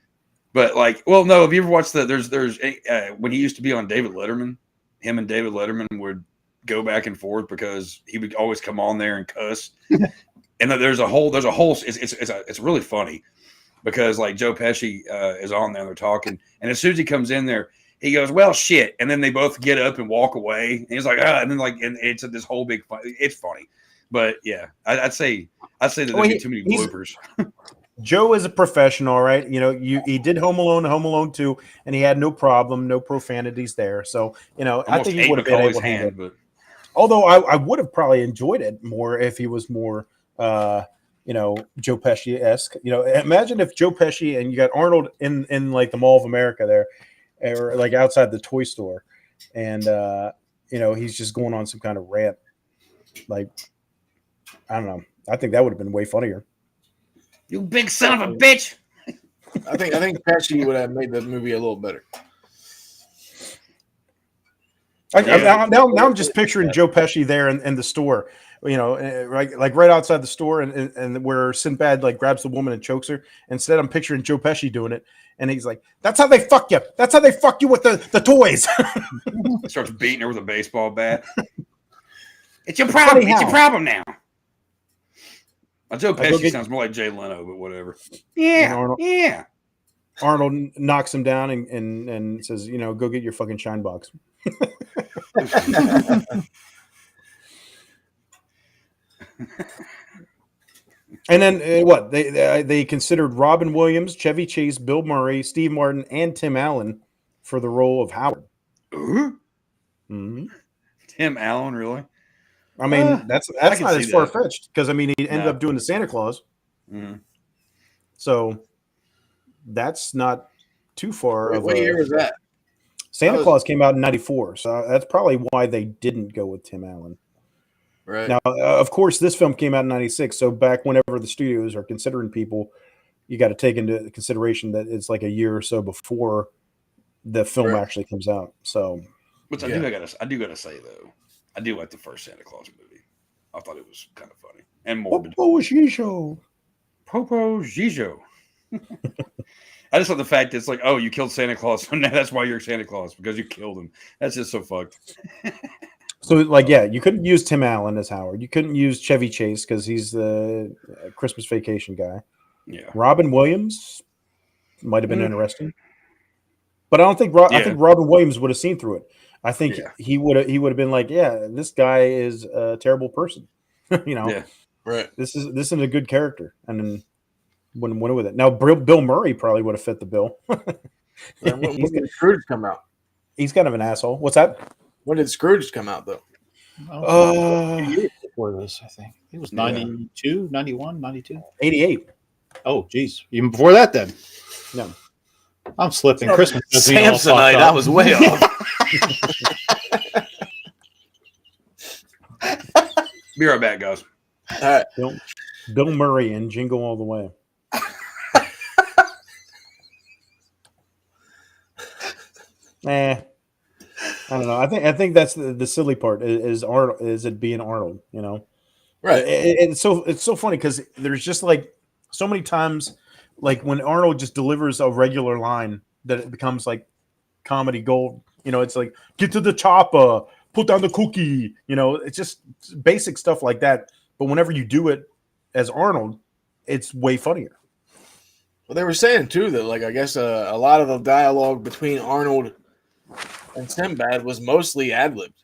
Speaker 6: But no. Have you ever watched there's when he used to be on David Letterman? Him and David Letterman would go back and forth because he would always come on there and cuss. And there's a whole. It's really funny because Joe Pesci is on there and they're talking, and as soon as he comes in there, he goes, "Well, shit," and then they both get up and walk away. And he's like, and then and it's this whole big fun. It's funny, but yeah, I'd say that there's too many bloopers.
Speaker 8: Joe is a professional, right? He did Home Alone and Home Alone 2, and he had no problem, no profanities there. So I think he would have been able to handle it. Although I would have probably enjoyed it more if he was more, Joe Pesci-esque. Imagine if Joe Pesci and you got Arnold in the Mall of America there. Or outside the toy store, and he's just going on some kind of rant. I don't know. I think that would have been way funnier.
Speaker 2: You big son of a bitch!
Speaker 7: I think Pesci would have made the movie a little better.
Speaker 8: Now I'm just picturing Joe Pesci there in the store, right outside the store, and where Sinbad grabs the woman and chokes her. Instead, I'm picturing Joe Pesci doing it. And he's like, "That's how they fuck you. That's how they fuck you with the toys."
Speaker 6: Starts beating her with a baseball bat.
Speaker 2: It's your problem. It's your problem now.
Speaker 6: Joe Pesci sounds more like Jay Leno, but whatever.
Speaker 2: Yeah.
Speaker 8: Arnold knocks him down and says, "Go get your fucking shine box." And then they considered Robin Williams, Chevy Chase, Bill Murray, Steve Martin, and Tim Allen for the role of Howard.
Speaker 6: Mm-hmm. Tim Allen, really?
Speaker 8: I mean, that's not as far fetched because he ended up doing the Santa Claus.
Speaker 6: Mm-hmm.
Speaker 8: So that's not too far.
Speaker 7: What year was that?
Speaker 8: Santa Claus came out in '94, so that's probably why they didn't go with Tim Allen.
Speaker 7: Right.
Speaker 8: Now, of course, this film came out in '96. So back whenever the studios are considering people, you got to take into consideration that it's a year or so before the film actually comes out. So,
Speaker 6: which I do gotta say though, I do like the first Santa Claus movie. I thought it was kind of funny and morbid.
Speaker 8: Popo Gijo.
Speaker 6: Popo Gijo. I just love the fact that it's like, oh, you killed Santa Claus, so now that's why you're Santa Claus, because you killed him. That's just so fucked.
Speaker 8: So, like, yeah, you couldn't use Tim Allen as Howard. You couldn't use Chevy Chase because he's the Christmas Vacation guy.
Speaker 6: Yeah.
Speaker 8: Robin Williams might have been interesting, but I don't think I think Robin Williams would have seen through it. I think he would have been like, yeah, this guy is a terrible person. You know,
Speaker 6: Yeah.
Speaker 7: Right.
Speaker 8: This isn't a good character, and then wouldn't win with it. Now, Bill Murray probably would have fit the bill.
Speaker 7: When did Scrooge come out?
Speaker 8: He's kind of an asshole. What's that?
Speaker 7: When did Scrooge come out, though?
Speaker 5: Years before this, I think. It was 92, 91, 92.
Speaker 8: 88.
Speaker 5: Oh, geez. Even before that, then.
Speaker 8: No.
Speaker 5: I'm slipping. Christmas.
Speaker 7: Samsonite. I was way off.
Speaker 6: Be right back, guys.
Speaker 7: All right.
Speaker 8: Bill Murray and Jingle All the Way. I don't know. I think that's the silly part is Arnold. Is it being Arnold? You know,
Speaker 7: right?
Speaker 8: It's so funny because there's just like so many times, like when Arnold just delivers a regular line that it becomes like comedy gold. You know, it's like get to the chopper, put down the cookie. You know, it's just basic stuff like that. But whenever you do it as Arnold, it's way funnier.
Speaker 7: Well, they were saying too that, like, I guess a lot of the dialogue between Arnold and Sinbad was mostly ad-libbed.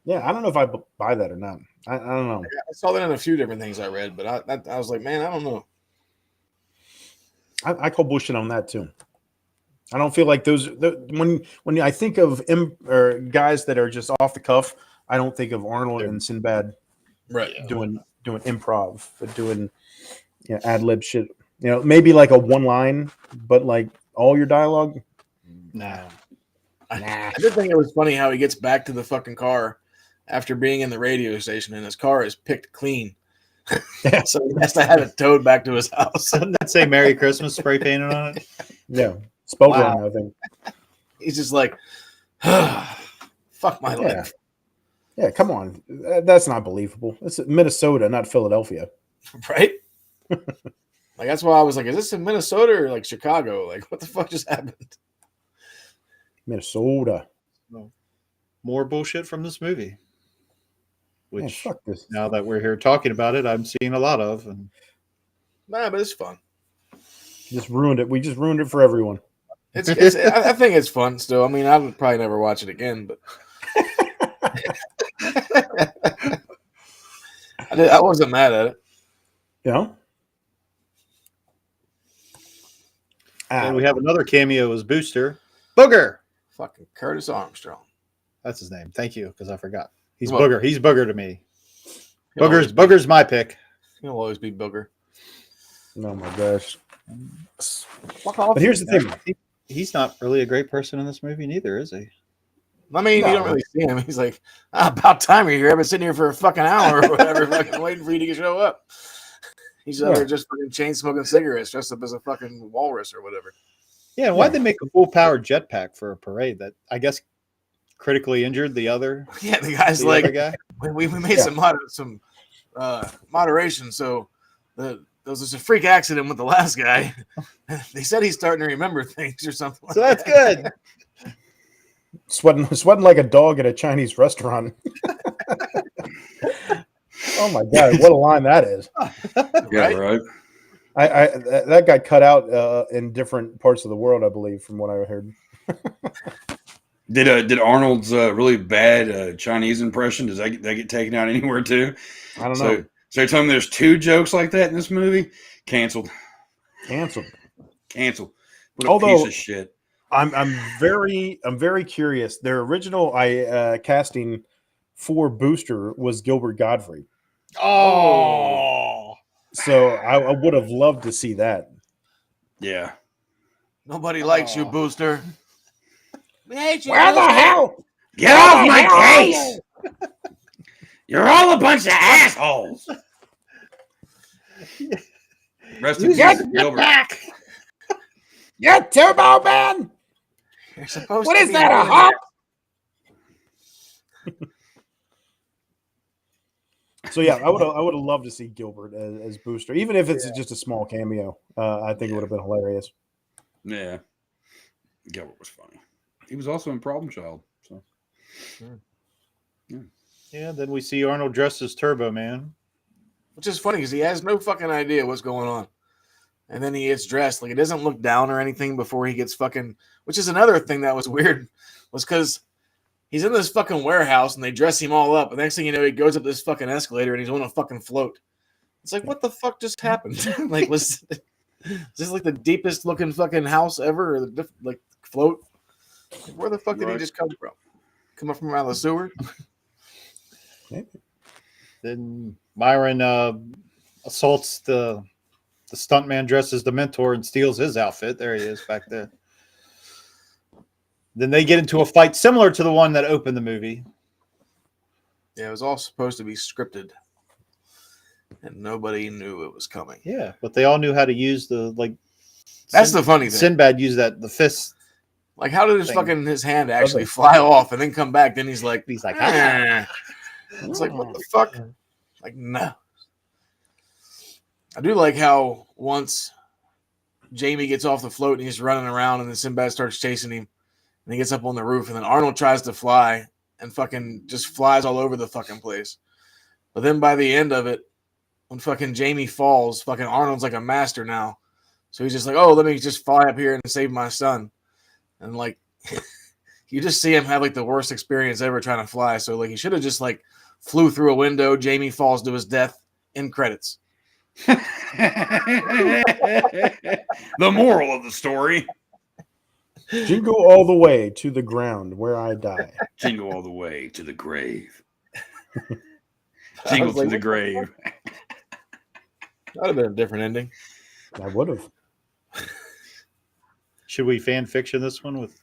Speaker 8: Yeah, I don't know if I buy that or not. I don't know.
Speaker 7: I saw that in a few different things I read, but I was like, man, I don't know.
Speaker 8: I call bullshit on that too. I don't feel like when I think of guys that are just off the cuff, I don't think of Arnold and Sinbad doing improv, but doing ad-lib shit. You know, maybe like a one line, but like all your dialogue.
Speaker 5: Nah.
Speaker 7: I did think it was funny how he gets back to the fucking car after being in the radio station, and his car is picked clean. So he has to have it towed back to his house.
Speaker 5: Doesn't that say Merry Christmas spray painted on it?
Speaker 8: Yeah. Spelled wrong, I think.
Speaker 7: He's just like, fuck my life.
Speaker 8: Yeah, come on. That's not believable. It's Minnesota, not Philadelphia.
Speaker 7: Right? Like, that's why I was like, is this in Minnesota or like Chicago? Like, what the fuck just happened?
Speaker 8: Minnesota.
Speaker 5: More bullshit from this movie. Which,
Speaker 8: fuck this.
Speaker 5: Now that we're here talking about it, I'm seeing a lot of. And
Speaker 7: nah, but it's fun.
Speaker 8: Just ruined it. We just ruined it for everyone.
Speaker 7: I think it's fun still. I mean, I would probably never watch it again, but I wasn't mad at it.
Speaker 8: Yeah.
Speaker 5: And we have another cameo as Booster. Booger.
Speaker 7: Fucking Curtis Armstrong.
Speaker 5: That's his name. Thank you, because I forgot. He's
Speaker 7: What?
Speaker 5: Booger. He's Booger to me.
Speaker 7: He'll
Speaker 5: Booger's my pick.
Speaker 7: He'll always be Booger.
Speaker 8: Oh my gosh.
Speaker 7: But
Speaker 8: here's the thing.
Speaker 5: He's not really a great person in this movie neither, is he?
Speaker 7: I mean, you don't really see him. He's like, about time you're here. I've been sitting here for a fucking hour or whatever, fucking waiting for you to show up. He's out there just fucking chain smoking cigarettes, dressed up as a fucking walrus or whatever.
Speaker 5: Yeah, why'd they make a full powered jetpack for a parade that I guess critically injured the other?
Speaker 7: Yeah, the guy's
Speaker 5: the
Speaker 7: like,
Speaker 5: other guy?
Speaker 7: we made some moderation, so there was just a freak accident with the last guy. They said he's starting to remember things or something.
Speaker 5: So that's good.
Speaker 8: Sweating like a dog at a Chinese restaurant. Oh my god, what a line that is!
Speaker 6: Yeah, right.
Speaker 8: I that got cut out in different parts of the world, I believe, from what I heard.
Speaker 6: Did Arnold's really bad Chinese impression? Does that get taken out anywhere too?
Speaker 8: I don't know.
Speaker 6: So you're telling me there's 2 jokes like that in this movie? Canceled.
Speaker 8: Canceled.
Speaker 6: What a piece of shit.
Speaker 8: I'm very curious. Their original casting for Booster was Gilbert Gottfried.
Speaker 5: Oh.
Speaker 8: So I would have loved to see that.
Speaker 6: Yeah.
Speaker 7: Nobody likes you, Booster.
Speaker 2: Where the hell?
Speaker 6: Get off my case! You're all a bunch of assholes. Rest in peace, Gilbert.
Speaker 2: Back.
Speaker 10: You're Turbo Man!
Speaker 7: You're supposed
Speaker 10: What
Speaker 7: to
Speaker 10: is
Speaker 7: be
Speaker 10: that, a
Speaker 7: doing
Speaker 10: hawk?
Speaker 8: So yeah, I would have loved to see Gilbert as Booster, even if it's just a small cameo. I think it would have been hilarious.
Speaker 6: Yeah, Gilbert was funny. He was also in Problem Child. So
Speaker 5: yeah. Then we see Arnold dressed as Turbo Man,
Speaker 7: which is funny because he has no fucking idea what's going on, and then he gets dressed like it doesn't look down or anything before he gets fucking. Which is another thing that was weird, was because he's in this fucking warehouse and they dress him all up. And next thing you know, he goes up this fucking escalator and he's on a fucking float. It's like, what the fuck just happened? Like, is this like the deepest looking fucking house ever? Or the like float? Like, where the fuck did he just come from? Come up from around the sewer?
Speaker 5: Then Myron assaults the stuntman dressed as the Mentor and steals his outfit. There he is back there. Then they get into a fight similar to the one that opened the movie.
Speaker 7: Yeah, it was all supposed to be scripted. And nobody knew it was coming.
Speaker 5: Yeah, but they all knew how to use the, like...
Speaker 7: That's the funny thing.
Speaker 5: Sinbad used the fist.
Speaker 7: Like, how did his hand actually fly off and then come back? Then he's like, ah. It's like, what the fuck? Like, no. I do like how once Jamie gets off the float and he's running around and then Sinbad starts chasing him. And he gets up on the roof, and then Arnold tries to fly and fucking just flies all over the fucking place. But then by the end of it, when fucking Jamie falls, fucking Arnold's like a master now. So he's just like, oh, let me just fly up here and save my son. And like, you just see him have like the worst experience ever trying to fly. So like, he should have just like flew through a window. Jamie falls to his death. In credits.
Speaker 6: The moral of the story.
Speaker 8: Jingle all the way to the ground where I die.
Speaker 6: Jingle all the way to the grave. Jingle to the grave.
Speaker 7: That would have been a different ending.
Speaker 8: I would have.
Speaker 5: Should we fan fiction this one with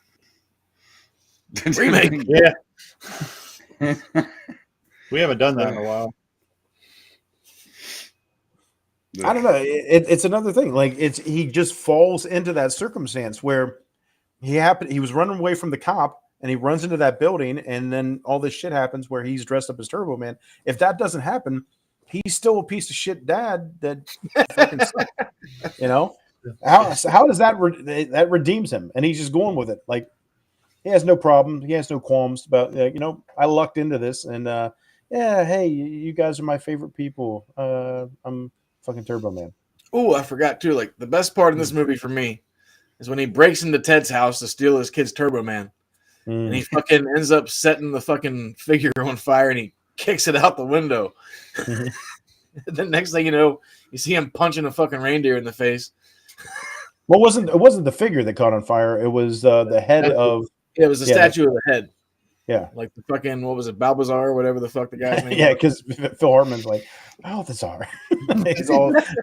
Speaker 7: remake?
Speaker 5: Yeah. We haven't done that in a while.
Speaker 8: I don't know. It's another thing. Like he just falls into that circumstance where he was running away from the cop and he runs into that building and then all this shit happens where he's dressed up as Turbo Man. If that doesn't happen, he's still a piece of shit dad that fucking sucks, you know? How does that that redeems him? And he's just going with it. Like he has no problem. He has no qualms about, you know, I lucked into this and yeah, hey, you guys are my favorite people. I'm fucking Turbo Man.
Speaker 7: Oh, I forgot too. Like the best part of this movie for me is when he breaks into Ted's house to steal his kid's Turbo Man. And he fucking ends up setting the fucking figure on fire and he kicks it out the window. The next thing you know, you see him punching a fucking reindeer in the face.
Speaker 8: Well, it wasn't the figure that caught on fire. It was the head of.
Speaker 7: Yeah, it was the statue of the head.
Speaker 8: Yeah,
Speaker 7: like the fucking, what was it, Balbazar or whatever the fuck the guy's name.
Speaker 8: Yeah, because Phil Hartman's like Balthazar.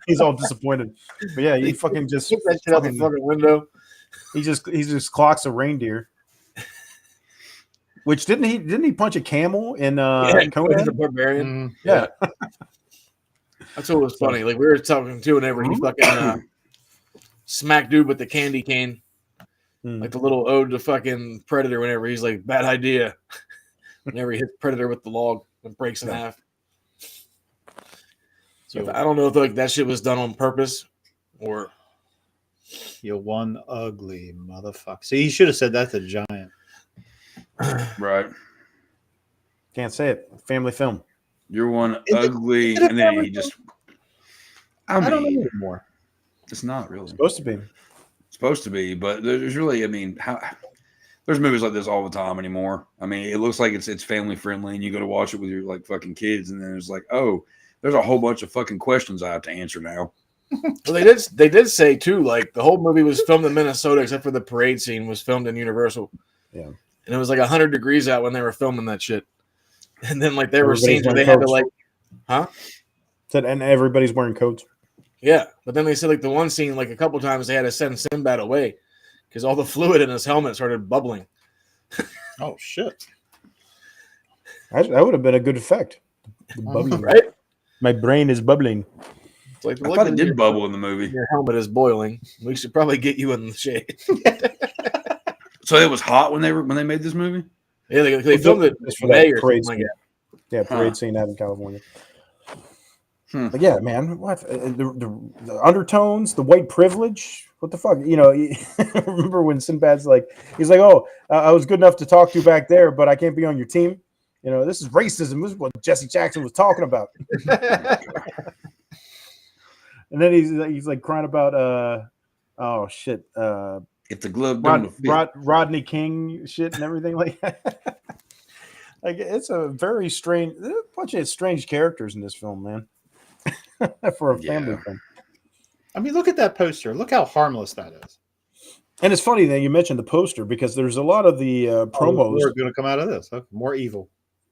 Speaker 8: he's all disappointed. But yeah, he fucking just
Speaker 7: took that shit out the fucking window.
Speaker 8: He just clocks a reindeer. Which didn't he punch a camel in Conan
Speaker 7: the Barbarian?
Speaker 8: Yeah.
Speaker 7: That's what was funny. Like we were talking to whenever he fucking smacked dude with the candy cane. Like the little ode to fucking Predator whenever he's like, bad idea. Whenever he hits Predator with the log and breaks in half. So I don't know if like that shit was done on purpose or
Speaker 5: you one ugly motherfucker. See, he should have said that to Giant.
Speaker 6: Right.
Speaker 8: Can't say it. Family film.
Speaker 6: You're one ugly, and then he just. I
Speaker 5: don't know anymore.
Speaker 6: It's not really
Speaker 8: supposed to be.
Speaker 6: Supposed to be, but there's really, I mean, there's movies like this all the time anymore. I mean, it looks like it's family friendly, and you go to watch it with your like fucking kids, and then it's like, oh, there's a whole bunch of fucking questions I have to answer now.
Speaker 7: Well, they did say too, like the whole movie was filmed in Minnesota, except for the parade scene was filmed in Universal.
Speaker 8: Yeah,
Speaker 7: and it was like 100 degrees out when they were filming that shit. And then like there were scenes where they had to like,
Speaker 8: Said and everybody's wearing coats.
Speaker 7: Yeah, but then they said like the one scene, like a couple times they had to send Sinbad away because all the fluid in his helmet started bubbling.
Speaker 5: Oh shit!
Speaker 8: That would have been a good effect. Bubbling,
Speaker 7: right?
Speaker 8: My brain is bubbling.
Speaker 7: It's like,
Speaker 6: I thought it did bubble in the movie.
Speaker 7: Your helmet is boiling. We should probably get you in the shade.
Speaker 6: So it was hot when they made this movie.
Speaker 7: Yeah, they filmed it
Speaker 8: for that parade
Speaker 7: like
Speaker 8: scene. Yeah, parade scene out in California. But yeah, man, what the undertones, the white privilege? What the fuck? Remember when Sinbad's like, he's like, "Oh, I was good enough to talk to you back there, but I can't be on your team." This is racism. This is what Jesse Jackson was talking about. And then he's like crying about oh shit,
Speaker 6: if the glove don't
Speaker 8: Rodney King shit and everything like that. Like it's a very strange, a bunch of strange characters in this film, man. For a family film.
Speaker 5: I mean, look at that poster. Look how harmless that is.
Speaker 8: And it's funny that you mentioned the poster because there's a lot of the promos
Speaker 5: More going to come out of this. Huh? More evil.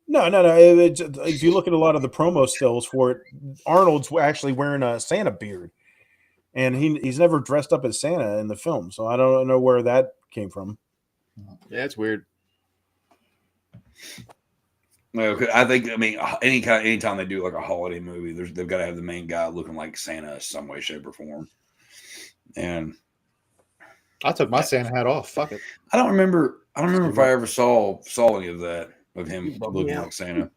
Speaker 8: No. If you look at a lot of the promo stills for it, Arnold's actually wearing a Santa beard, and he's never dressed up as Santa in the film. So I don't know where that came from.
Speaker 7: Yeah, it's weird.
Speaker 6: No, I think anytime they do like a holiday movie, they've got to have the main guy looking like Santa some way, shape, or form. And
Speaker 5: I took my Santa hat off. Fuck it.
Speaker 6: I don't remember if I ever saw any of that of him looking like Santa.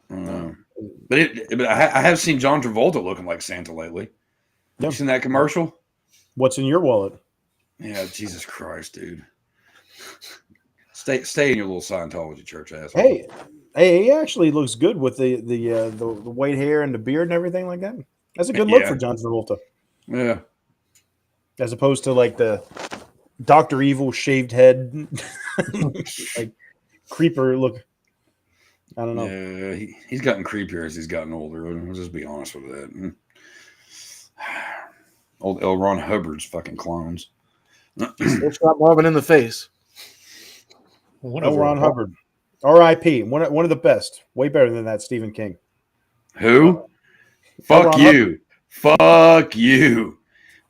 Speaker 6: But I have seen John Travolta looking like Santa lately. You seen that commercial?
Speaker 8: What's in your wallet?
Speaker 6: Yeah, Jesus Christ, dude. Stay in your little Scientology church, asshole.
Speaker 8: Hey, he actually looks good with the white hair and the beard and everything like that. That's a good look for John Travolta.
Speaker 6: Yeah.
Speaker 8: As opposed to like the Dr. Evil shaved head, like creeper look. I don't know.
Speaker 6: Yeah, he's gotten creepier as he's gotten older. I'll just be honest with that. Old L. Ron Hubbard's fucking clones.
Speaker 7: Still shot Marvin in the face.
Speaker 8: L. Ron Hubbard, R.I.P. One of the best. Way better than that Stephen King.
Speaker 6: Who? Fuck you. Fuck you.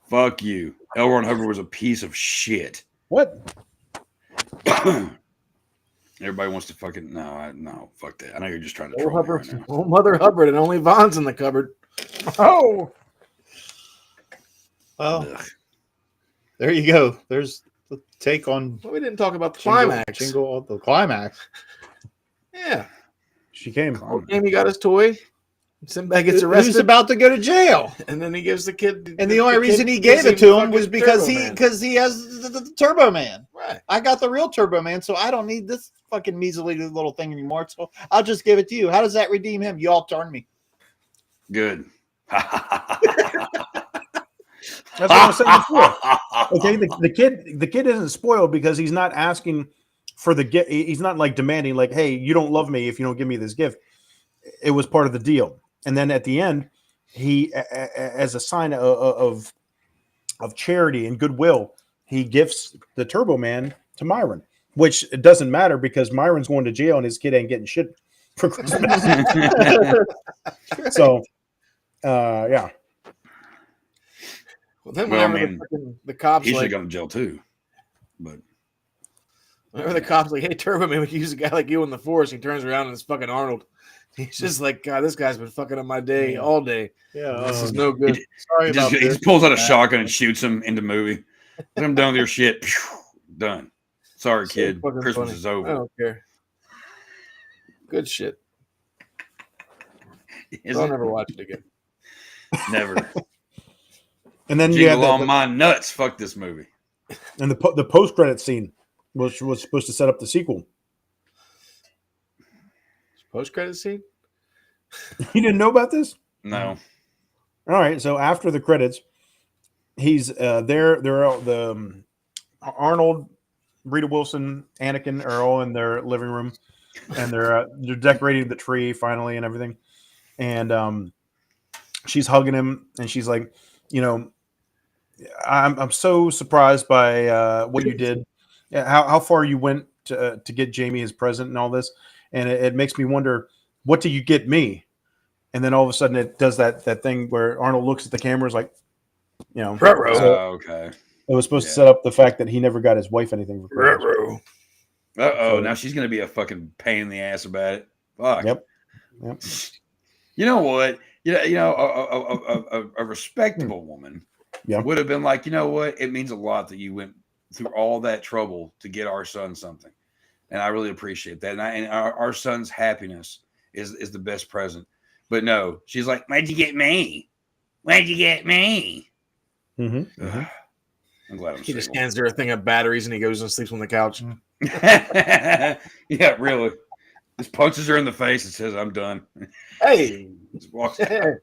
Speaker 6: Fuck you. L. Ron Hubbard was a piece of shit.
Speaker 8: What?
Speaker 6: Everybody wants to fucking no, fuck that. I know you're just trying to troll me right now.
Speaker 7: Old Mother Hubbard and only Vaughn's in the cupboard.
Speaker 8: Oh.
Speaker 5: Well, there you go. There's the take on.
Speaker 7: Well, we didn't talk about the climax.
Speaker 5: Jingle the climax.
Speaker 7: Yeah,
Speaker 8: she came.
Speaker 7: Amy got his toy. Sinbad gets arrested.
Speaker 5: He's about to go to jail,
Speaker 7: and then he gives the kid.
Speaker 5: And the only reason he gave it to him was because he has the Turbo Man.
Speaker 7: Right.
Speaker 5: I got the real Turbo Man, so I don't need this fucking measly little thing anymore. So I'll just give it to you. How does that redeem him? You all turn me.
Speaker 6: Good.
Speaker 8: That's what I was saying before. Okay, the kid isn't spoiled because he's not asking for the gift. He's not like demanding, like, "Hey, you don't love me if you don't give me this gift." It was part of the deal, and then at the end, he, as a sign of charity and goodwill, he gifts the Turbo Man to Myron, which it doesn't matter because Myron's going to jail and his kid ain't getting shit for Christmas. So, yeah.
Speaker 7: Well, then
Speaker 6: I mean,
Speaker 7: the cops
Speaker 6: he should have gone to jail too. But
Speaker 7: whenever the cops like, "Hey, Turbo Man, we can use a guy like you in the force," he turns around and it's fucking Arnold. He's just like, "God, this guy's been fucking up my day all day.
Speaker 5: Yeah,
Speaker 7: this is no good."
Speaker 5: Sorry about
Speaker 6: this. He just pulls out a shotgun and shoots him in the movie. Let him down with your shit. Done. Sorry, kid. Christmas
Speaker 7: funny.
Speaker 6: is over.
Speaker 7: I don't care. Good shit. I'll never watch it again.
Speaker 6: Never.
Speaker 8: And then
Speaker 6: Jingle on my nuts. Fuck this movie.
Speaker 8: And the post credit scene was supposed to set up the sequel.
Speaker 7: Post credit scene?
Speaker 8: You didn't know about this?
Speaker 6: No.
Speaker 8: All right. So after the credits, he's there. They're all the Arnold, Rita Wilson, Anakin are all in their living room, and they're decorating the tree finally and everything. And she's hugging him, and she's like, I'm so surprised by what you did, how far you went to get Jamie his present and all this, and it makes me wonder, what do you get me? And then all of a sudden it does that thing where Arnold looks at the cameras like, so
Speaker 6: okay.
Speaker 8: It was supposed to set up the fact that he never got his wife anything for Christmas.
Speaker 6: Now she's gonna be a fucking pain in the ass about it. Fuck.
Speaker 8: Yep.
Speaker 6: You know what? A respectable woman would have been like, you know what? It means a lot that you went through all that trouble to get our son something, and I really appreciate that. And our son's happiness is the best present. But no, she's like, "Where'd you get me? Where'd you get me?"
Speaker 8: Mm-hmm.
Speaker 6: I'm glad I'm
Speaker 7: He just
Speaker 6: single.
Speaker 7: hands her a thing of batteries and he goes and sleeps on the couch.
Speaker 6: Yeah, really. Just punches her in the face and says, "I'm done."
Speaker 7: Hey,
Speaker 6: Just walks out.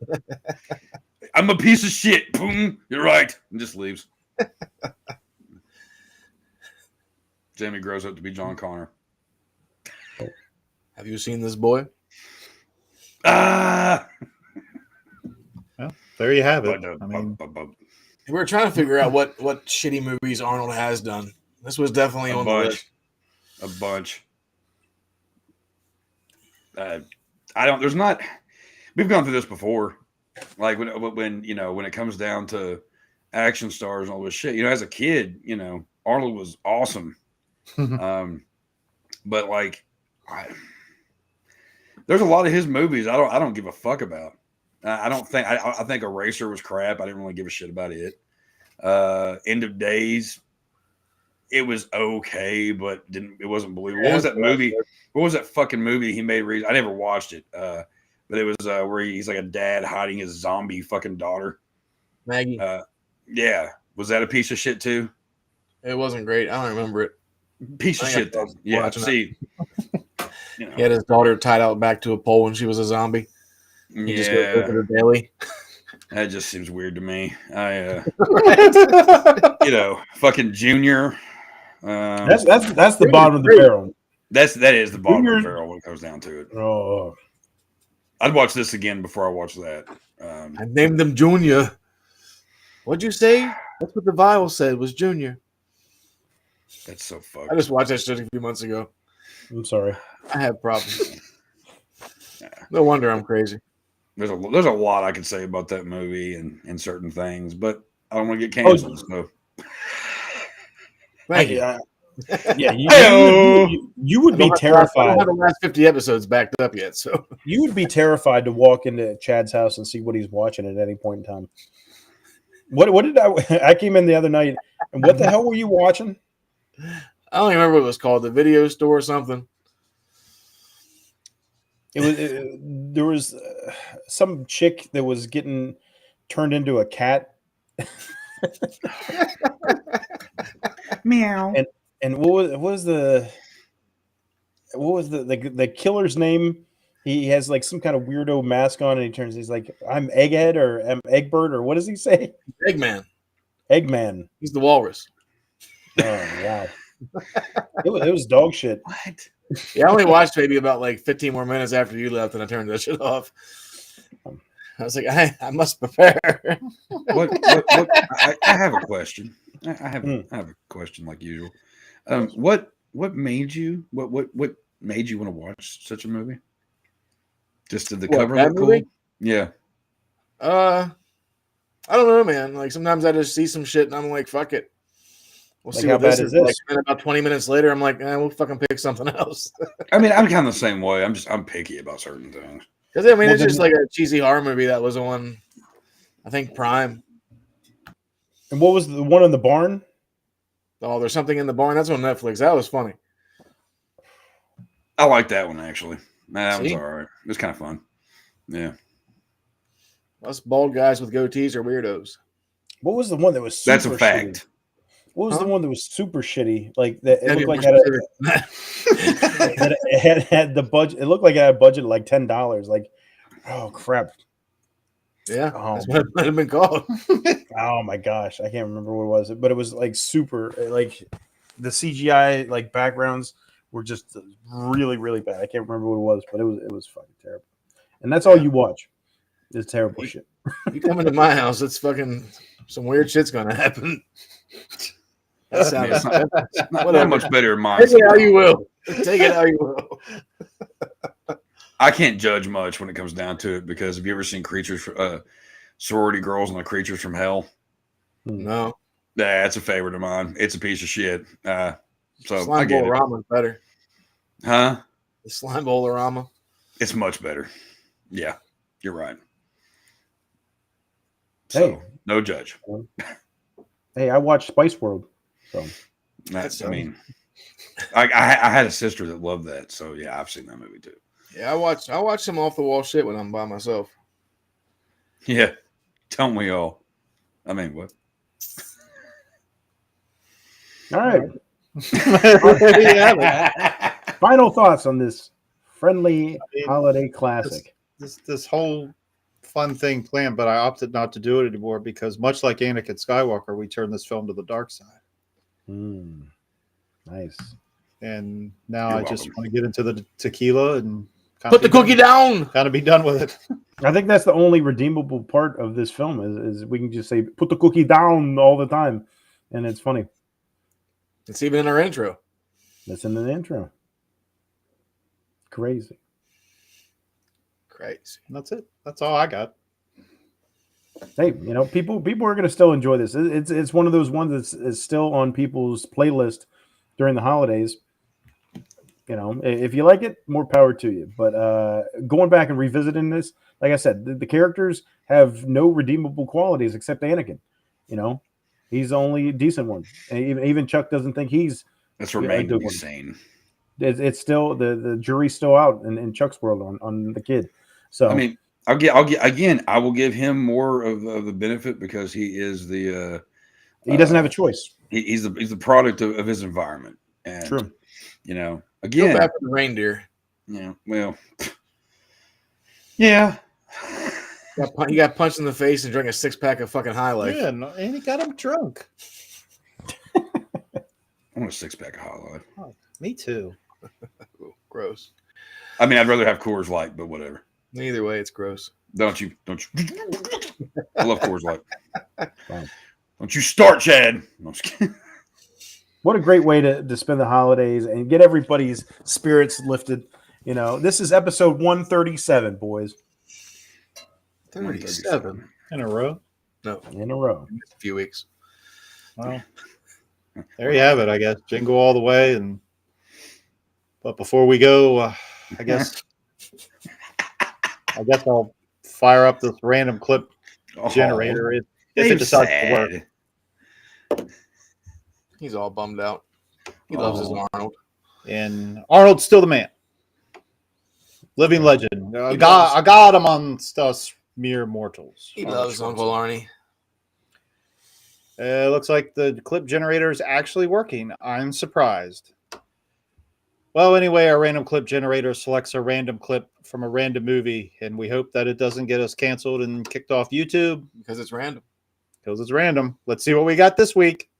Speaker 6: I'm a piece of shit. Boom. You're right. And just leaves. Jamie grows up to be John Connor.
Speaker 7: have you seen this boy?
Speaker 6: Ah.
Speaker 5: Well, there you have it.
Speaker 6: But,
Speaker 5: I mean,
Speaker 7: We were trying to figure out what shitty movies Arnold has done. This was definitely on the list.
Speaker 6: A bunch. I don't. There's not. We've gone through this before. Like when when it comes down to action stars and all this shit. As a kid, Arnold was awesome. But like, there's a lot of his movies I don't give a fuck about. I don't think I think Eraser was crap. I didn't really give a shit about it. End of Days, it was okay, but it wasn't believable. What was that movie? What was that fucking movie he made? I never watched it. But it was where he's like a dad hiding his zombie fucking daughter.
Speaker 7: Maggie.
Speaker 6: Yeah. Was that a piece of shit too?
Speaker 7: It wasn't great. I don't remember it.
Speaker 6: Piece of shit though. Yeah. See.
Speaker 7: He had his daughter tied out back to a pole when she was a zombie. He just goes over her daily.
Speaker 6: That just seems weird to me. Fucking Junior.
Speaker 8: That's the bottom of the barrel.
Speaker 6: That is the bottom of the barrel when it comes down to it.
Speaker 8: Oh,
Speaker 6: I'd watch this again before I watch that.
Speaker 7: I named them Junior. What'd you say? That's what the vial said was Junior.
Speaker 6: That's so fucked.
Speaker 7: I just watched that shit a few months ago.
Speaker 8: I'm sorry.
Speaker 7: I have problems. No wonder I'm crazy.
Speaker 6: There's a lot I could say about that movie and certain things, but I don't want to get canceled. So.
Speaker 7: Thank you.
Speaker 8: Yeah, you would be terrified.
Speaker 7: I don't have the last 50 episodes backed up yet, so
Speaker 8: you would be terrified to walk into Chad's house and see what he's watching at any point in time. What did I came in the other night and what the hell were you watching?
Speaker 7: I don't even remember what it was called, the video store or something.
Speaker 8: There was some chick that was getting turned into a cat.
Speaker 6: Meow.
Speaker 8: And what was the killer's name? He has like some kind of weirdo mask on, and he's like, "I'm Egghead" or "I'm Eggbird" or what does he say?
Speaker 7: Eggman.
Speaker 8: Eggman.
Speaker 7: He's the walrus.
Speaker 8: Oh wow. It was dog shit.
Speaker 6: What?
Speaker 7: Yeah, I only watched maybe about like 15 more minutes after you left, and I turned that shit off. I was like, I must prepare.
Speaker 6: What I have a question. I have a question like usual. What made you what made you want to watch such a movie? Just did the cover look cool? Yeah.
Speaker 7: I don't know, man. Like sometimes I just see some shit and I'm like, fuck it. We'll see what this is. Like, and about 20 minutes later, I'm like, we'll fucking pick something else.
Speaker 6: I mean, I'm kind of the same way. I'm picky about certain things.
Speaker 7: Because I mean, it's just like a cheesy horror movie that was on, I think, Prime.
Speaker 8: And what was the one in the barn?
Speaker 7: Oh, there's something in the barn. That's on Netflix. That was funny.
Speaker 6: I like that one actually. That was all right. It was kind of fun. Yeah.
Speaker 7: Us bald guys with goatees are weirdos.
Speaker 8: What was the one that was super
Speaker 6: That's a fact.
Speaker 8: Shitty? What was the one that was super shitty? Like that it looked like it had the budget. It looked like it had a budget of like $10. Like, oh crap.
Speaker 7: Yeah, that's what it might have been called.
Speaker 8: Oh my gosh, I can't remember what it was, but it was like super. Like the CGI like backgrounds were just really, really bad. I can't remember what it was, but it was fucking terrible. And that's all you watch is terrible shit.
Speaker 7: You come into my house, it's fucking some weird shit's gonna happen. That sounds
Speaker 6: not much better in mine.
Speaker 7: Take it how you will. Take it how you will.
Speaker 6: I can't judge much when it comes down to it because have you ever seen Sorority Girls and the Creatures from Hell?
Speaker 7: No.
Speaker 6: Yeah, that's a favorite of mine. It's a piece of shit. So
Speaker 7: Slime
Speaker 6: I get
Speaker 7: Bowl
Speaker 6: it.
Speaker 7: Rama's better.
Speaker 6: Huh?
Speaker 7: The Slime Bowl Rama.
Speaker 6: It's much better. Yeah, you're right. So,
Speaker 8: Hey,
Speaker 6: no judge.
Speaker 8: Hey, I watched Spice World. So
Speaker 6: I mean, I had a sister that loved that. So yeah, I've seen that movie too.
Speaker 7: Yeah, I watch some off the wall shit when I'm by myself.
Speaker 6: Yeah, don't we all? I mean, what?
Speaker 8: All right. Final thoughts on this friendly holiday classic.
Speaker 5: This whole fun thing planned, but I opted not to do it anymore because much like Anakin Skywalker, we turned this film to the dark side.
Speaker 8: Nice.
Speaker 5: And now I just want to get into the tequila and
Speaker 7: put the cookie down.
Speaker 5: Kind of be done with it.
Speaker 8: I think that's the only redeemable part of this film is we can just say put the cookie down all the time, and it's funny.
Speaker 7: It's even in our intro.
Speaker 8: That's in the intro. Crazy.
Speaker 5: And that's it. That's all I got.
Speaker 8: Hey, people are going to still enjoy this. It's one of those ones that's still on people's playlist during the holidays. If you like it, more power to you. But going back and revisiting this, like I said, the characters have no redeemable qualities except Anakin. He's the only decent one. And even Chuck doesn't think he's.
Speaker 6: That's remained to be seen.
Speaker 8: It's still the jury's still out in Chuck's world on the kid. So
Speaker 6: I mean, I will give him more of the benefit because he is the.
Speaker 8: He doesn't have a choice.
Speaker 6: He's the product of his environment. And,
Speaker 8: true.
Speaker 6: Again,
Speaker 7: go back to the reindeer.
Speaker 6: Yeah. Well. Yeah.
Speaker 7: He got punched in the face and drank a 6-pack of fucking High Life.
Speaker 5: Yeah, and he got him drunk.
Speaker 6: I want a 6-pack of High Life.
Speaker 5: Oh, me too.
Speaker 7: Ooh, gross.
Speaker 6: I mean, I'd rather have Coors Light, but whatever.
Speaker 7: Either way, it's gross.
Speaker 6: Don't you? I love Coors Light. Don't you start, Chad. No, I'm just kidding.
Speaker 8: What a great way to spend the holidays and get everybody's spirits lifted. This is episode 137, boys.
Speaker 7: 37
Speaker 5: in a row?
Speaker 7: No,
Speaker 8: in a row.
Speaker 7: A few weeks.
Speaker 5: Well, there you have it. I guess Jingle All The Way. But before we go, I guess I'll fire up this random clip generator if it decides to work.
Speaker 7: He's all bummed out. He loves his Arnold.
Speaker 5: And Arnold's still the man. Living legend. I got him on us mere mortals.
Speaker 7: He loves Uncle Arnie.
Speaker 5: Looks like the clip generator is actually working. I'm surprised. Well, anyway, our random clip generator selects a random clip from a random movie, and we hope that it doesn't get us canceled and kicked off YouTube.
Speaker 7: Because it's random.
Speaker 5: Let's see what we got this week.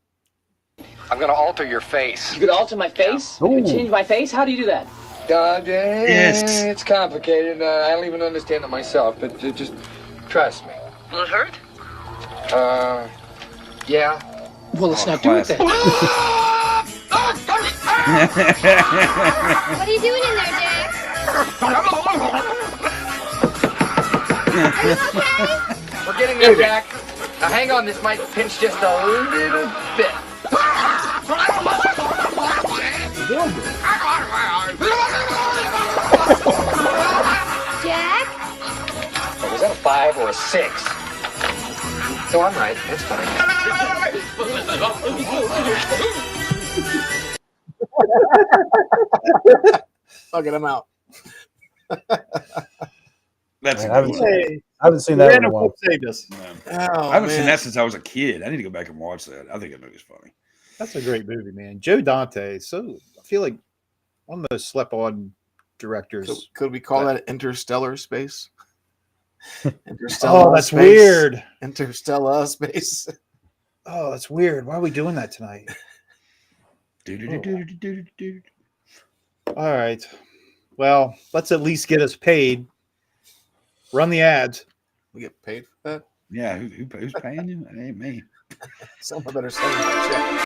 Speaker 11: I'm going to alter your face.
Speaker 12: You could alter my face? You could change my face? How do you do that?
Speaker 11: Yes. It's complicated. I don't even understand it myself, but just trust me.
Speaker 12: Will it hurt?
Speaker 11: Yeah.
Speaker 12: Well, let's not do it then.
Speaker 13: What are you doing in there, Jack? Are you okay?
Speaker 11: We're getting there, Jack. Now hang on, this might pinch just a little bit.
Speaker 13: Jack?
Speaker 11: Oh, was that a 5 or a 6? So I'm right. It's fine.
Speaker 7: Fucking him out.
Speaker 6: That's
Speaker 8: I haven't seen that in a while.
Speaker 5: Saved us.
Speaker 6: I haven't seen that since I was a kid. I need to go back and watch that. I think that movie's funny.
Speaker 5: That's a great movie, man. Joe Dante. So I feel like one of those slept-on directors.
Speaker 7: So could we call that interstellar space? Interstellar.
Speaker 5: Oh, that's
Speaker 7: space.
Speaker 5: weird.
Speaker 7: Interstellar space.
Speaker 5: Oh, that's weird. Why are we doing that tonight? All right. Well, let's at least get us paid. Run the ads.
Speaker 7: We get paid for that?
Speaker 6: Yeah, who's paying you? It ain't me.
Speaker 7: Someone better send me a check.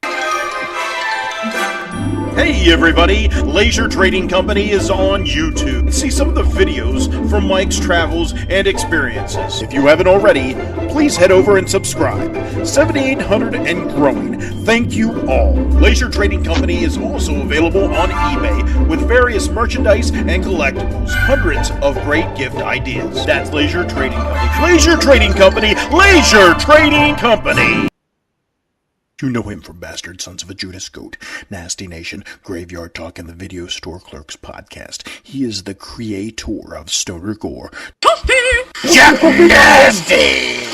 Speaker 14: Hey everybody, Laser Trading Company is on YouTube. See some of the videos from Mike's travels and experiences. If you haven't already, please head over and subscribe. 7,800 and growing. Thank you all. Laser Trading Company is also available on eBay with various merchandise and collectibles. Hundreds of great gift ideas. That's Laser Trading Company. Laser Trading Company. Laser Trading Company. You know him from Bastard Sons of a Judas Goat, Nasty Nation, Graveyard Talk, and the Video Store Clerks Podcast. He is the creator of Stoner Gore. Jack Nasty!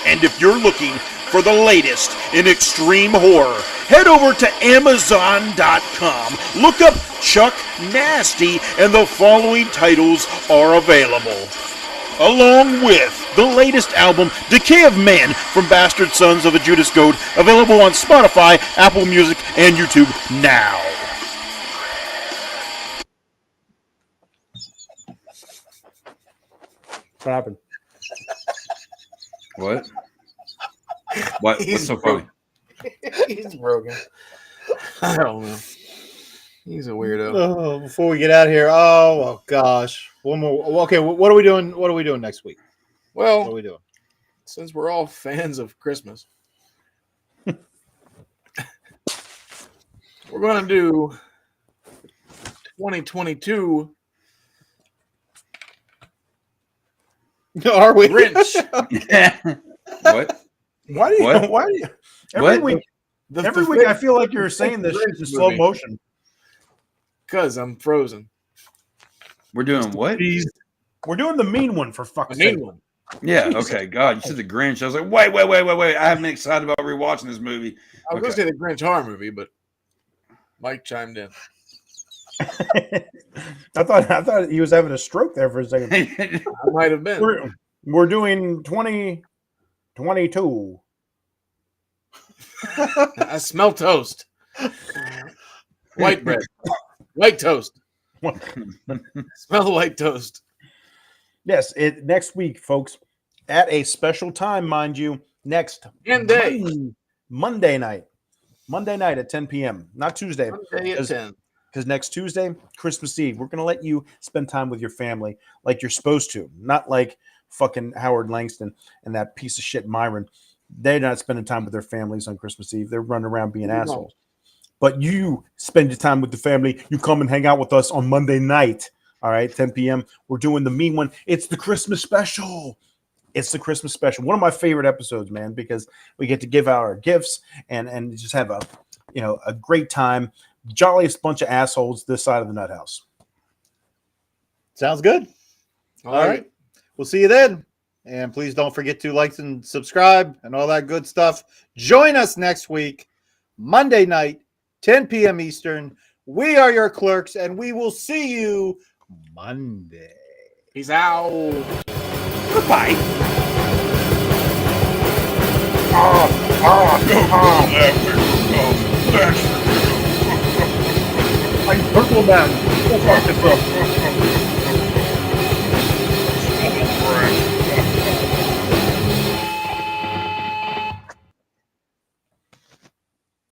Speaker 14: And if you're looking for the latest in extreme horror, head over to Amazon.com. Look up Chuck Nasty, and the following titles are available. Along with the latest album, Decay of Man, from Bastard Sons of a Judas Goat, available on Spotify, Apple Music, and YouTube now.
Speaker 8: What happened?
Speaker 6: What? What's so funny?
Speaker 7: He's broken. I don't know. He's a weirdo.
Speaker 5: Oh, before we get out of here, oh gosh, one more. Okay, what are we doing? What are we doing next week?
Speaker 7: Well,
Speaker 5: what are we doing?
Speaker 7: Since we're all fans of Christmas, we're going to do 2022.
Speaker 5: Are we?
Speaker 7: Grinch.
Speaker 6: What?
Speaker 8: Why do you?
Speaker 6: What?
Speaker 8: Why do you? Every week, every week, I feel like you're saying this in slow motion.
Speaker 7: Because I'm frozen.
Speaker 6: We're doing what?
Speaker 8: We're doing the mean one, for fuck's
Speaker 7: The mean
Speaker 8: sake.
Speaker 7: one.
Speaker 6: Yeah, okay. God, you said the Grinch. I was like, wait. I haven't been excited about rewatching this movie.
Speaker 7: I was going to say the Grinch horror movie, but Mike chimed in.
Speaker 8: I thought he was having a stroke there for a second.
Speaker 7: I might have been.
Speaker 8: We're doing 2022.
Speaker 7: I smell toast. White bread. White toast. Smell the white toast.
Speaker 8: Yes, next week, folks, at a special time, mind you, next Monday night. Monday night at 10 p.m. Not Tuesday.
Speaker 7: Monday at 10.
Speaker 8: Because next Tuesday, Christmas Eve, we're going to let you spend time with your family like you're supposed to. Not like fucking Howard Langston and that piece of shit Myron. They're not spending time with their families on Christmas Eve. They're running around being assholes. But you spend your time with the family. You come and hang out with us on Monday night. All right, 10 p.m. We're doing the mean one. It's the Christmas special. It's the Christmas special. One of my favorite episodes, man, because we get to give out our gifts and just have a great time. Jolliest bunch of assholes this side of the nut house.
Speaker 5: Sounds good. All right. We'll see you then. And please don't forget to like and subscribe and all that good stuff. Join us next week, Monday night, 10 p.m. Eastern. We are your clerks, and we will see you Monday.
Speaker 7: Peace out.
Speaker 5: Goodbye.
Speaker 8: I'm Purple Man. Go fuck yourself.